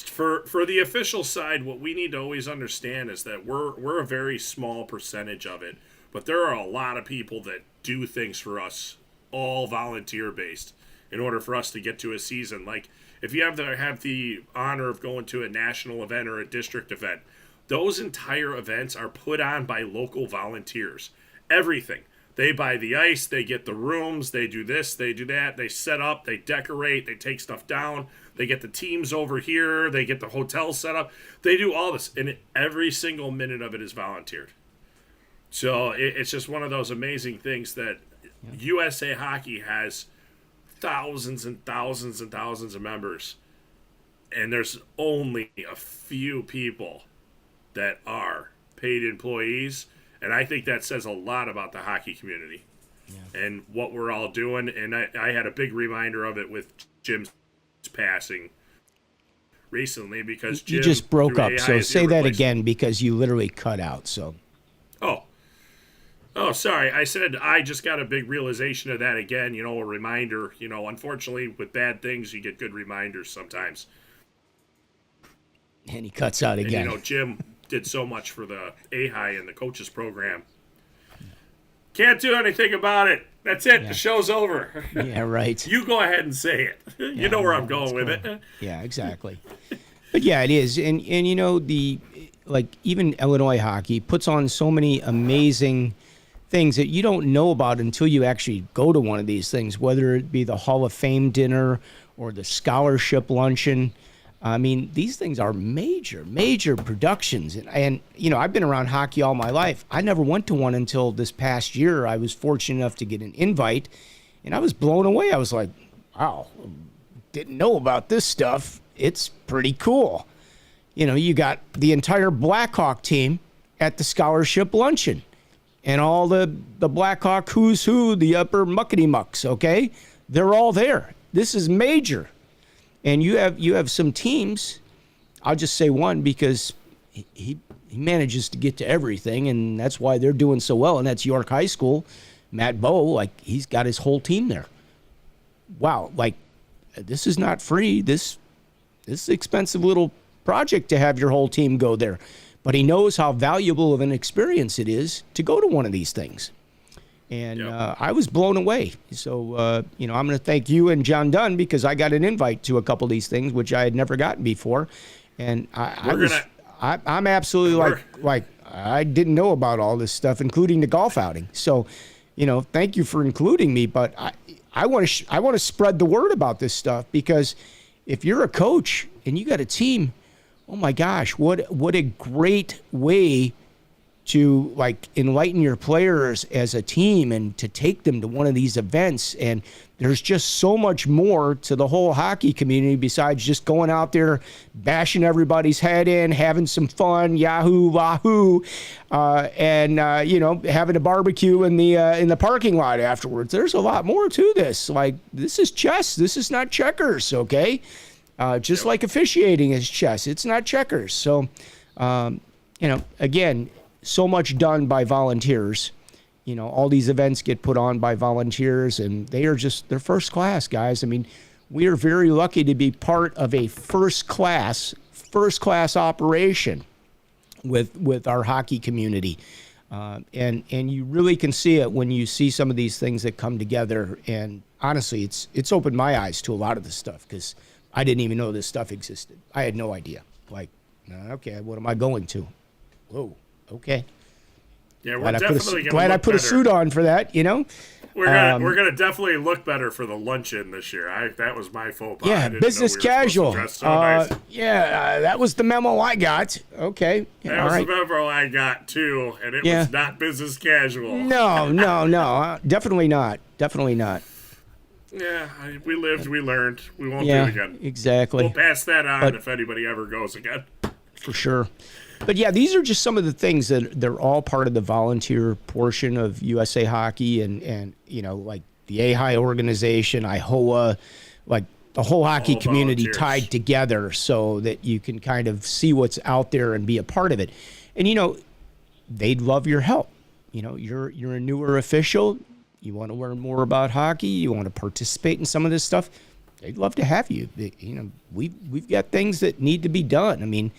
For the official side, what we need to always understand is that we're a very small percentage of it. But there are a lot of people that do things for us, all volunteer-based, in order for us to get to a season. Like, if you have the honor of going to a national event or a district event, those entire events are put on by local volunteers. Everything. They buy the ice, they get the rooms, they do this, they do that, they set up, they decorate, they take stuff down, they get the teams over here, they get the hotel set up. They do all this, and every single minute of it is volunteered. So it's just one of those amazing things that USA Hockey has thousands and thousands and thousands of members, and there's only a few people that are paid employees, and I think that says a lot about the hockey community and what we're all doing. And I had a big reminder of it with Jim's passing recently, because Jim, you just broke up, so say that again, because you literally cut out. So Oh, sorry. I said I just got a big realization of that again, a reminder. Unfortunately, with bad things, you get good reminders sometimes. And he cuts out again. And, Jim did so much for the AHI and the coaches program. Can't do anything about it. That's it. Yeah. The show's over. Yeah, right. You go ahead and say it. You know where I'm going with it. Yeah, exactly. But yeah, it is. And even Illinois Hockey puts on so many amazing things that you don't know about until you actually go to one of these things, whether it be the Hall of Fame dinner or the scholarship luncheon. I mean, these things are major, major productions. And I've been around hockey all my life. I never went to one until this past year. I was fortunate enough to get an invite, and I was blown away. I was like, wow, didn't know about this stuff. It's pretty cool. You got the entire Blackhawk team at the scholarship luncheon and all the Blackhawk who's who, the upper muckety mucks, okay? They're all there. This is major. And you have some teams, I'll just say one because he manages to get to everything, and that's why they're doing so well, and that's York High School. Matt Bowe, he's got his whole team there. Wow, this is not free. This is an expensive little project to have your whole team go there. But he knows how valuable of an experience it is to go to one of these things. And I was blown away. So, I'm going to thank you and John Dunn because I got an invite to a couple of these things, which I had never gotten before. And I'm absolutely like I didn't know about all this stuff, including the golf outing. So, thank you for including me. But I want to spread the word about this stuff because if you're a coach and you got a team, oh my gosh, what a great way to enlighten your players as a team and to take them to one of these events. And there's just so much more to the whole hockey community besides just going out there, bashing everybody's head in, having some fun, yahoo, wahoo, and having a barbecue in the parking lot afterwards. There's a lot more to this. This is chess. This is not checkers, okay? Just like officiating is chess. It's not checkers. So, again, so much done by volunteers. All these events get put on by volunteers, and they're first class, guys. I mean, we are very lucky to be part of a first class operation with our hockey community. And you really can see it when you see some of these things that come together. And honestly, it's opened my eyes to a lot of this stuff because I didn't even know this stuff existed. I had no idea. Okay, what am I going to? Whoa. Okay. Yeah, we're definitely glad I put a suit on for that. We're gonna definitely look better for the luncheon this year. That was my faux pas. Yeah, business casual. Nice. That was the memo I got. Okay. That was the memo I got too, and it was not business casual. No, definitely not. Definitely not. Yeah, we lived, we learned. We won't do it again. Exactly. We'll pass that on if anybody ever goes again. For sure. But yeah, these are just some of the things that they're all part of the volunteer portion of USA Hockey and the AHI organization, IHOA, the whole hockey community tied together so that you can kind of see what's out there and be a part of it. And, they'd love your help. You're a newer official. You want to learn more about hockey. You want to participate in some of this stuff. They'd love to have you. We've got things that need to be done. I mean,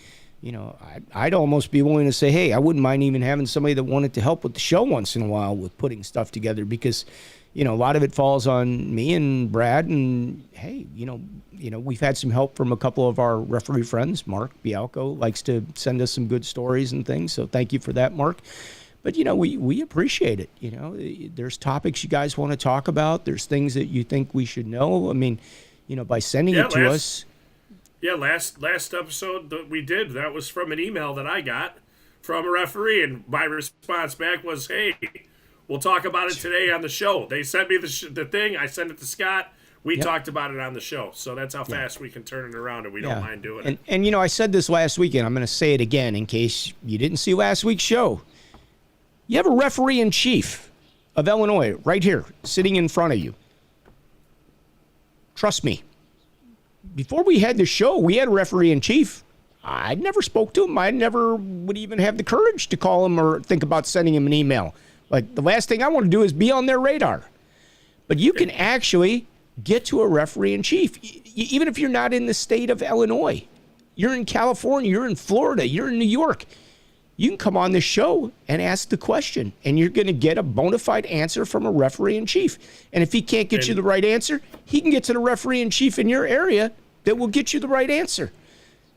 I'd almost be willing to say, hey, I wouldn't mind even having somebody that wanted to help with the show once in a while with putting stuff together because, a lot of it falls on me and Brad. And hey, we've had some help from a couple of our referee friends. Mark Bialco likes to send us some good stories and things. So thank you for that, Mark. But, we appreciate it. There's topics you guys want to talk about. There's things that you think we should know. I mean, by sending it to us. Yeah, last episode that we did, that was from an email that I got from a referee, and my response back was, hey, we'll talk about it today on the show. They sent me the thing, I sent it to Scott, we talked about it on the show. So that's how fast we can turn it around, and we don't mind doing it. And I said this last week, and I'm going to say it again in case you didn't see last week's show. You have a referee-in-chief of Illinois right here, sitting in front of you. Trust me. Before we had the show, we had a referee-in-chief. I never spoke to him. I never would even have the courage to call him or think about sending him an email. The last thing I want to do is be on their radar. But you can actually get to a referee-in-chief, even if you're not in the state of Illinois. You're in California, you're in Florida, you're in New York. You can come on the show and ask the question, and you're going to get a bona fide answer from a referee-in-chief. And if he can't get you the right answer, he can get to the referee-in-chief in your area that will get you the right answer.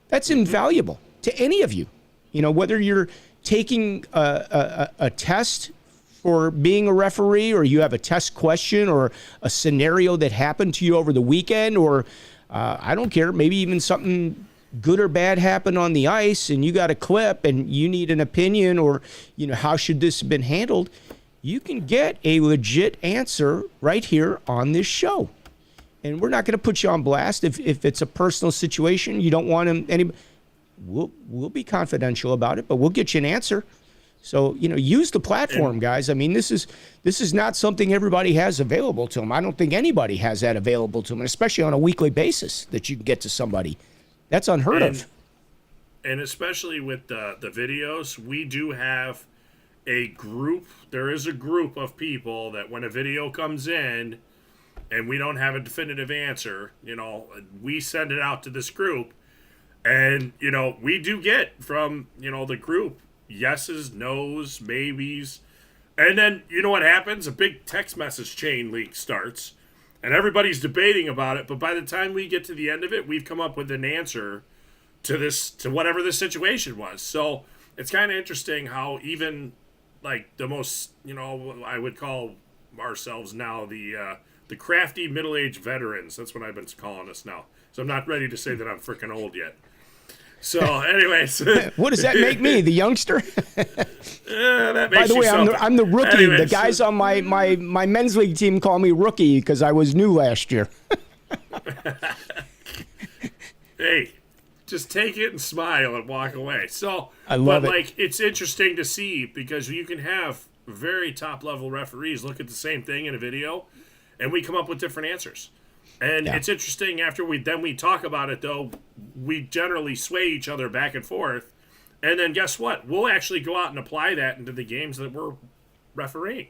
That's invaluable to any of you. Whether you're taking a test for being a referee, or you have a test question or a scenario that happened to you over the weekend, or I don't care, maybe even something good or bad happened on the ice and you got a clip and you need an opinion, or, how should this have been handled? You can get a legit answer right here on this show. And we're not going to put you on blast if it's a personal situation. You don't want him. We'll be confidential about it, but we'll get you an answer. So use the platform, guys. I mean, this is not something everybody has available to them. I don't think anybody has that available to them, especially on a weekly basis that you can get to somebody. That's unheard of. And especially with the videos, we do have a group. There is a group of people that when a video comes in, and we don't have a definitive answer, we send it out to this group. And, we do get from, the group, yeses, nos, maybes. And then, what happens? A big text message chain leak starts. And everybody's debating about it. But by the time we get to the end of it, we've come up with an answer to whatever the situation was. So it's kind of interesting how even, like, the most, I would call ourselves now the crafty middle-aged veterans. That's what I've been calling us now. So I'm not ready to say that I'm freaking old yet. So, anyways. What does that make me, the youngster? That makes By the way, I'm the rookie. Anyways. The guys on my men's league team call me rookie because I was new last year. Hey, just take it and smile and walk away. So, I love it. Like, it's interesting to see because you can have very top-level referees look at the same thing in a video, and we come up with different answers. And it's interesting after we talk about it, though, we generally sway each other back and forth. And then guess what? We'll actually go out and apply that into the games that we're refereeing.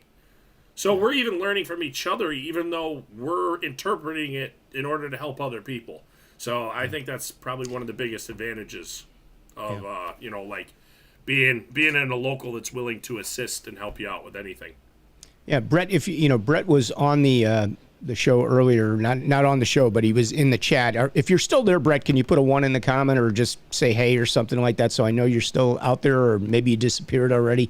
So we're even learning from each other, even though we're interpreting it in order to help other people. So I think that's probably one of the biggest advantages of, like being in a local that's willing to assist and help you out with anything. Yeah, Brett. If Brett was on the show earlier, not on the show, but he was in the chat. If you're still there, Brett, can you put a 1 in the comment or just say hey or something like that, so I know you're still out there, or maybe you disappeared already.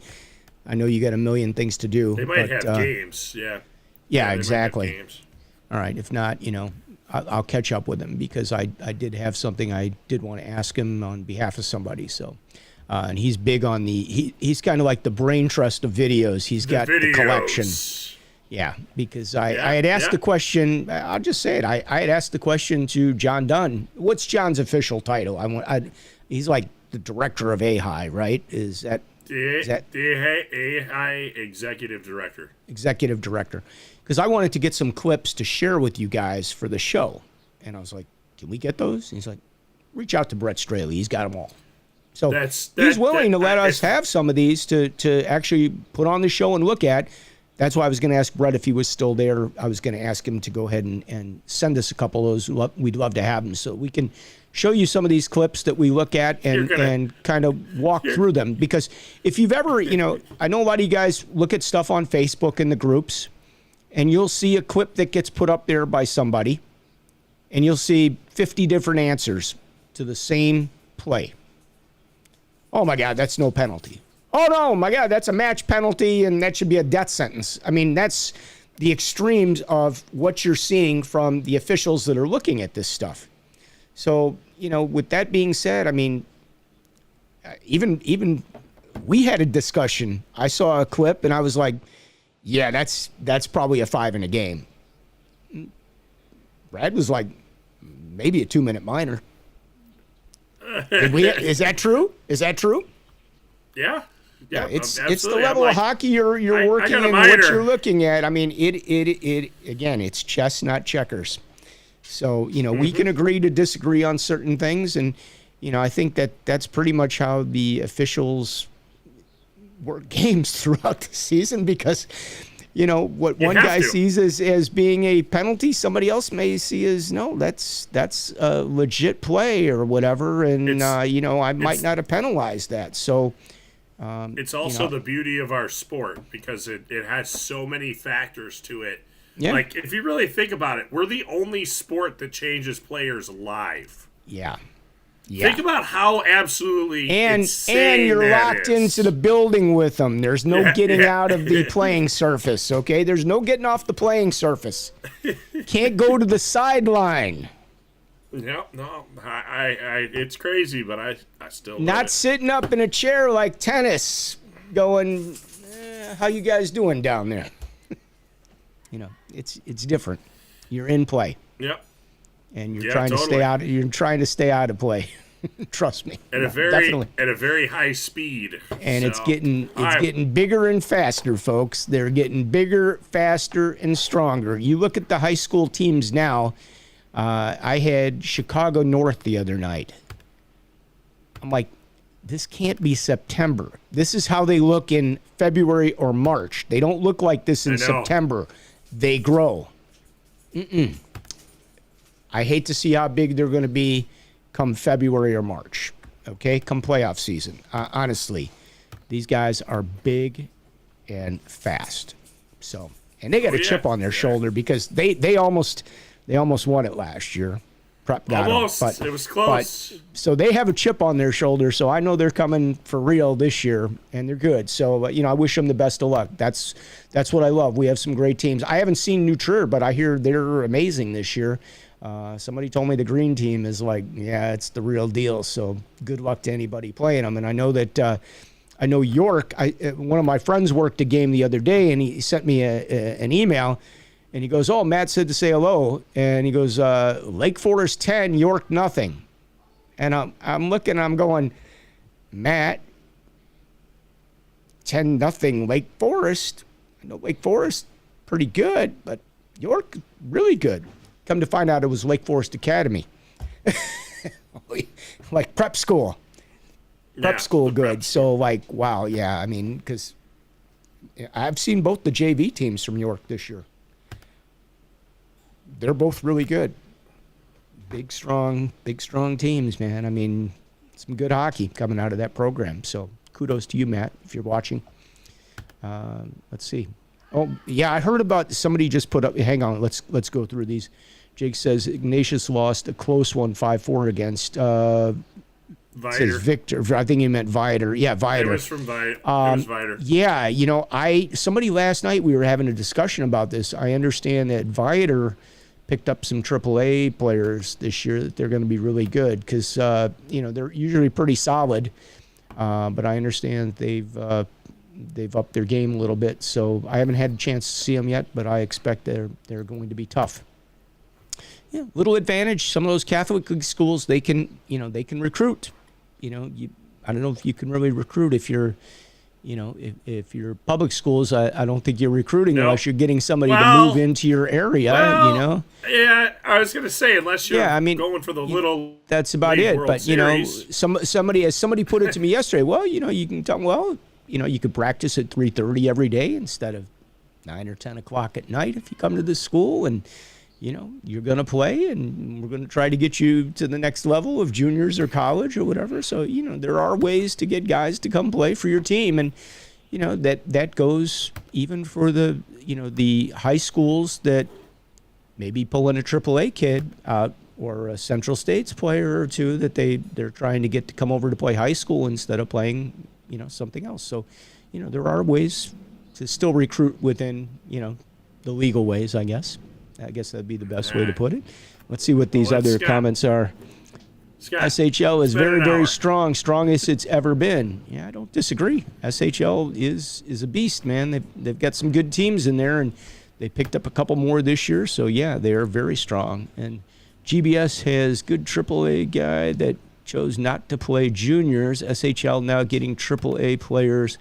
I know you got a million things to do. They might have games, yeah. Yeah, exactly. Games. All right, if not, I'll catch up with him because I did have something I did want to ask him on behalf of somebody. So. And he's big on he's kind of like the brain trust of videos. He's got the collection. Yeah, because I had asked the question. I'll just say it. I had asked the question to John Dunn. What's John's official title? He's like the director of AHI, right? Is that AHI executive director? Executive director. Because I wanted to get some clips to share with you guys for the show, and I was like, "Can we get those?" And he's like, "Reach out to Brett Straley. He's got them all." So he's willing to let us have some of these to actually put on the show and look at. That's why I was going to ask Brett if he was still there. I was going to ask him to go ahead and send us a couple of those. We'd love to have them so we can show you some of these clips that we look at and kind of walk through them. Because if you've ever, I know a lot of you guys look at stuff on Facebook in the groups, and you'll see a clip that gets put up there by somebody, and you'll see 50 different answers to the same play. Oh, my God, that's no penalty. Oh, no, my God, that's a match penalty, and that should be a death sentence. I mean, that's the extremes of what you're seeing from the officials that are looking at this stuff. So, with that being said, I mean, even we had a discussion. I saw a clip, and I was like, yeah, that's probably a 5 in a game. Brad was like, maybe a 2-minute minor. Is that true? Is that true? Yeah. Yeah, it's the level of hockey you're working in, what you're looking at. I mean, it again, it's chess, not checkers. So, we can agree to disagree on certain things, and I think that's pretty much how the officials work games throughout the season, because what one guy sees as being a penalty, somebody else may see as no, that's a legit play or whatever, and I might not have penalized that. So it's also the beauty of our sport, because it has so many factors to it. Yeah. Like, if you really think about it, we're the only sport that changes players live. Yeah. Yeah. Think about how absolutely and insane you're that locked is. into the building with them. There's no getting yeah. out of the playing surface, okay? There's no getting off the playing surface. Can't go to the sideline. No, it's crazy, but I still love Not it. sitting up in a chair like tennis, going, how you guys doing down there? It's different. You're in play, Yep. and you're Yeah, trying to stay totally. out. You're trying to stay out of play. Trust me. At Definitely. a very high speed. And it's So, getting bigger and faster, folks. They're getting bigger, faster, and stronger. You look at the high school teams now. I had Chicago North the other night. I'm like, this can't be September. This is how they look in February or March. They don't look like this in I know. September. They grow. I hate to see how big they're going to be come February or March. Okay, come playoff season. Honestly, these guys are big and fast. So, and they got a chip on their shoulder because they almost won it last year. Prep got Almost. them, but It was close. so they have a chip on their shoulder. So I know they're coming for real this year, and they're good. So I wish them the best of luck. That's what I love. We have some great teams. I haven't seen New Trier, but I hear they're amazing this year. Somebody told me the green team is like, yeah, it's the real deal. So good luck to anybody playing them. And I know that I know York. One of my friends worked a game the other day, and he sent me an email. And he goes, oh, Matt said to say hello. And he goes, Lake Forest 10, York nothing. And I'm looking, I'm going, Matt, 10-0 Lake Forest. I know Lake Forest pretty good, but York really good. Come to find out it was Lake Forest Academy. Like prep school. Prep school good. Prep. So wow, yeah. I mean, because I've seen both the JV teams from York this year. They're both really good. Big, strong teams, man. I mean, some good hockey coming out of that program. So kudos to you, Matt, if you're watching. Let's see. Oh, yeah, I heard about somebody just put up. Hang on, let's go through these. Jake says Ignatius lost a close one, 5-4 against. Says Victor. I think he meant Vider. Yeah, Vider. It was from Vider. It was Vider. Yeah, somebody last night we were having a discussion about this. I understand that Vider picked up some AAA players this year that they're going to be really good because they're usually pretty solid, but I understand they've upped their game a little bit. So I haven't had a chance to see them yet, but I expect they're going to be tough. Yeah, little advantage. Some of those Catholic schools they can recruit. I don't know if you can really recruit if you're. If you're public schools, I don't think you're recruiting unless you're getting somebody to move into your area, Yeah, I was going to say, unless you're going for the little. That's about it. World But, Series. somebody put it to me yesterday, well, you can tell them, you could practice at 3:30 every day instead of 9 or 10 o'clock at night if you come to this school and, you're going to play and we're going to try to get you to the next level of juniors or college or whatever. So, there are ways to get guys to come play for your team. And, that goes even for the high schools that maybe pulling a AAA kid out or a Central States player or two that they're trying to get to come over to play high school instead of playing, something else. So, there are ways to still recruit within, the legal ways, I guess. I guess that'd be the best way to put it. Let's see what these other comments are. Scott, SHL is very, very hour. strong, strongest it's ever been. Yeah, I don't disagree. SHL is a beast, man. They've got some good teams in there, and they picked up a couple more this year. So, yeah, they are very strong. And GBS has good AAA guy that chose not to play juniors. SHL now getting AAA players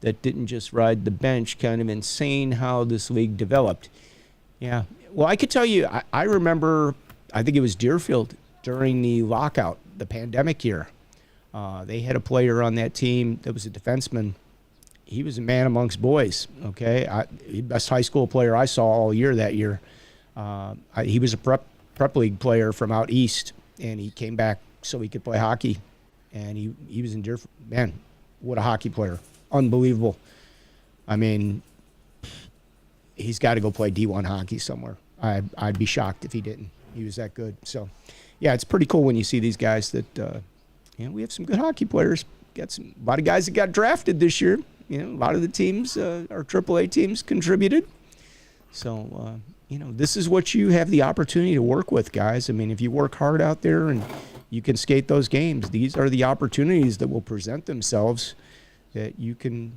that didn't just ride the bench. Kind of insane how this league developed. Yeah. Well, I could tell you, I remember, I think it was Deerfield during the lockout, the pandemic year. They had a player on that team that was a defenseman. He was a man amongst boys, okay? Best high school player I saw all year that year. He was a prep league player from out east, and he came back so he could play hockey. And he was in Deerfield. Man, what a hockey player. Unbelievable. I mean, he's got to go play D1 hockey somewhere. I'd be shocked if he didn't. He was that good. So, yeah, it's pretty cool when you see these guys that, we have some good hockey players. Got a lot of guys that got drafted this year. A lot of the teams, our AAA teams, contributed. So, this is what you have the opportunity to work with, guys. I mean, if you work hard out there and you can skate those games, these are the opportunities that will present themselves that you can,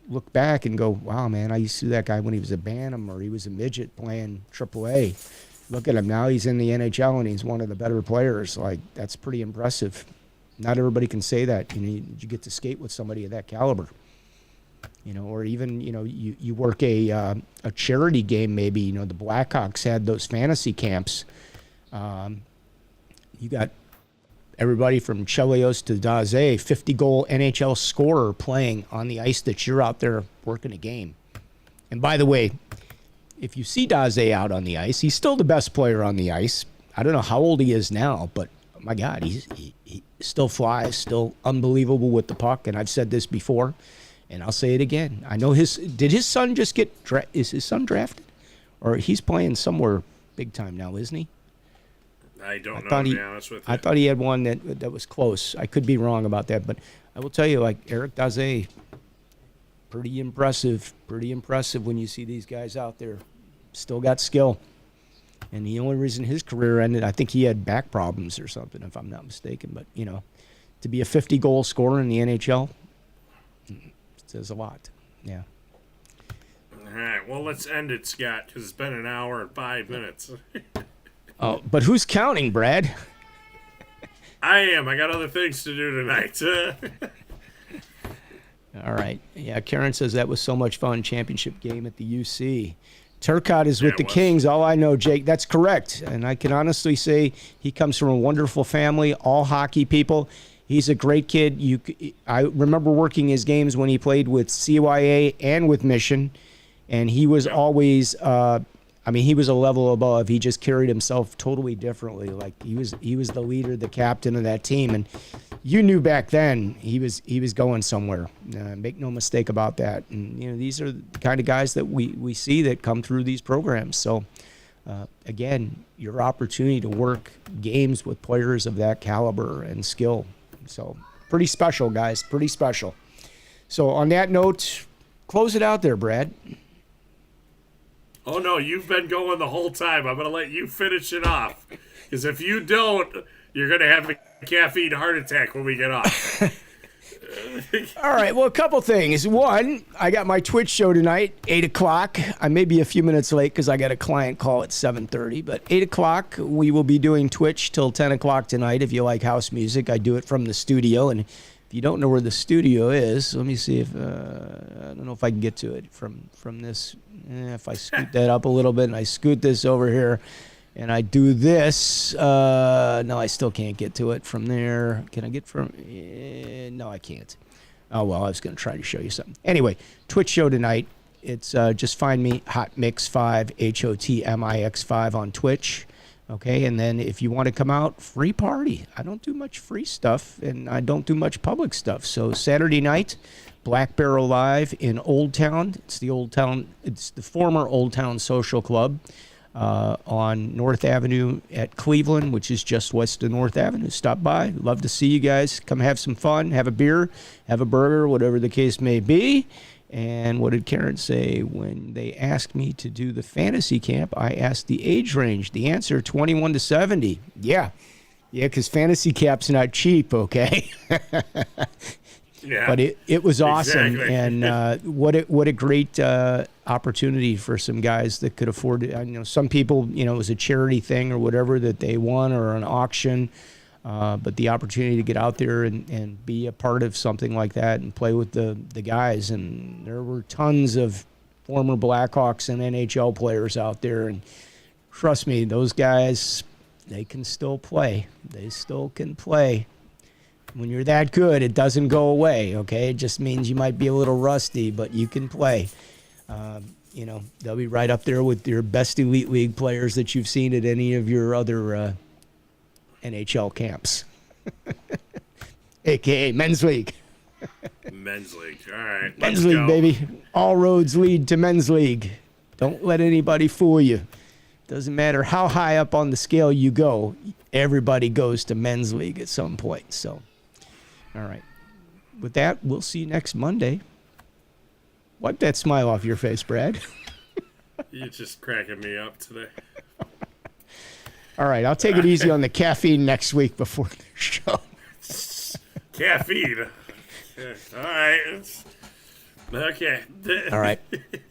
look back and go, wow, man, I used to see that guy when he was a Bantam or he was a midget playing AAA. Look at him now. He's in the NHL and he's one of the better players. Like, that's pretty impressive. Not everybody can say that. You get to skate with somebody of that caliber. Or even, you work a charity game maybe. The Blackhawks had those fantasy camps. You got everybody from Chelios to Daze, 50-goal NHL scorer playing on the ice that you're out there working a game. And by the way, if you see Daze out on the ice, he's still the best player on the ice. I don't know how old he is now, but my God, he still flies, still unbelievable with the puck. And I've said this before, and I'll say it again. I know did his son just get is his son drafted? Or he's playing somewhere big time now, isn't he? I don't know, to be honest with you. I thought he had one that was close. I could be wrong about that, but I will tell you, like Eric Daze, pretty impressive when you see these guys out there. Still got skill. And the only reason his career ended, I think he had back problems or something, if I'm not mistaken. But, to be a 50-goal scorer in the NHL, it says a lot. Yeah. All right. Well, let's end it, Scott, because it's been an hour and 5 minutes. Oh, but who's counting, Brad? I am. I got other things to do tonight. All right. Yeah, Karen says that was so much fun. Championship game at the UC. Turcotte is with the Kings. All I know, Jake, that's correct. And I can honestly say he comes from a wonderful family, all hockey people. He's a great kid. I remember working his games when he played with CYA and with Mission, and he was always he was a level above. He just carried himself totally differently. Like he was the leader, the captain of that team, and you knew back then he was going somewhere. Make no mistake about that. And these are the kind of guys that we see that come through these programs. So again, your opportunity to work games with players of that caliber and skill. So pretty special, guys. Pretty special. So on that note, close it out there, Brad. Oh, no, you've been going the whole time. I'm going to let you finish it off. Because if you don't, you're going to have a caffeine heart attack when we get off. All right, well, a couple things. One, I got my Twitch show tonight, 8 o'clock. I may be a few minutes late because I got a client call at 7:30. But 8 o'clock, we will be doing Twitch till 10 o'clock tonight. If you like house music, I do it from the studio. And if you don't know where the studio is, let me see if I don't know if I can get to it from this. If I scoot that up a little bit and I scoot this over here and I do this, no, I still can't get to it from there. Can I get from? No, I can't. Oh, well, I was going to try to show you something. Anyway, Twitch show tonight. It's just find me, HotMix5, HOTMIX5 on Twitch. Okay, and then if you want to come out, free party. I don't do much free stuff, and I don't do much public stuff. So Saturday night, Black Barrel Live in Old Town. It's the former Old Town Social Club on North Avenue at Cleveland, which is just west of North Avenue. Stop by. Love to see you guys. Come have some fun, have a beer, have a burger, whatever the case may be. And what did Karen say when they asked me to do the fantasy camp? I asked the age range. The answer, 21 to 70. Yeah, because fantasy camp's not cheap, okay? Yeah, but it was awesome. Exactly. And what a great opportunity for some guys that could afford it. Some people, it was a charity thing or whatever that they won or an auction. But the opportunity to get out there and be a part of something like that and play with the guys. And there were tons of former Blackhawks and NHL players out there. And trust me, those guys, they can still play. They still can play. When you're that good, it doesn't go away, okay? It just means you might be a little rusty, but you can play. They'll be right up there with your best elite league players that you've seen at any of your other NHL camps, aka men's league. Men's league. All right. Men's league, baby. All roads lead to men's league. Don't let anybody fool you. Doesn't matter how high up on the scale you go, everybody goes to men's league at some point. So, all right. With that, we'll see you next Monday. Wipe that smile off your face, Brad. You're just cracking me up today. All right, I'll take it easy on the caffeine next week before the show. Caffeine. All right. Okay. All right.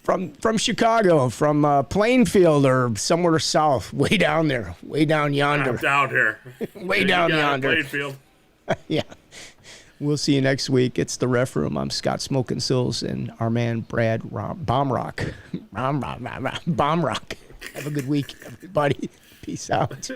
From Chicago, from Plainfield or somewhere south, way down there, way down yonder. I'm down here. Way down yonder. Plainfield. Yeah. We'll see you next week. It's the Ref Room. I'm Scott Smokin Silz and our man Brad Baumruck. Baumruck. Have a good week, everybody. Peace out.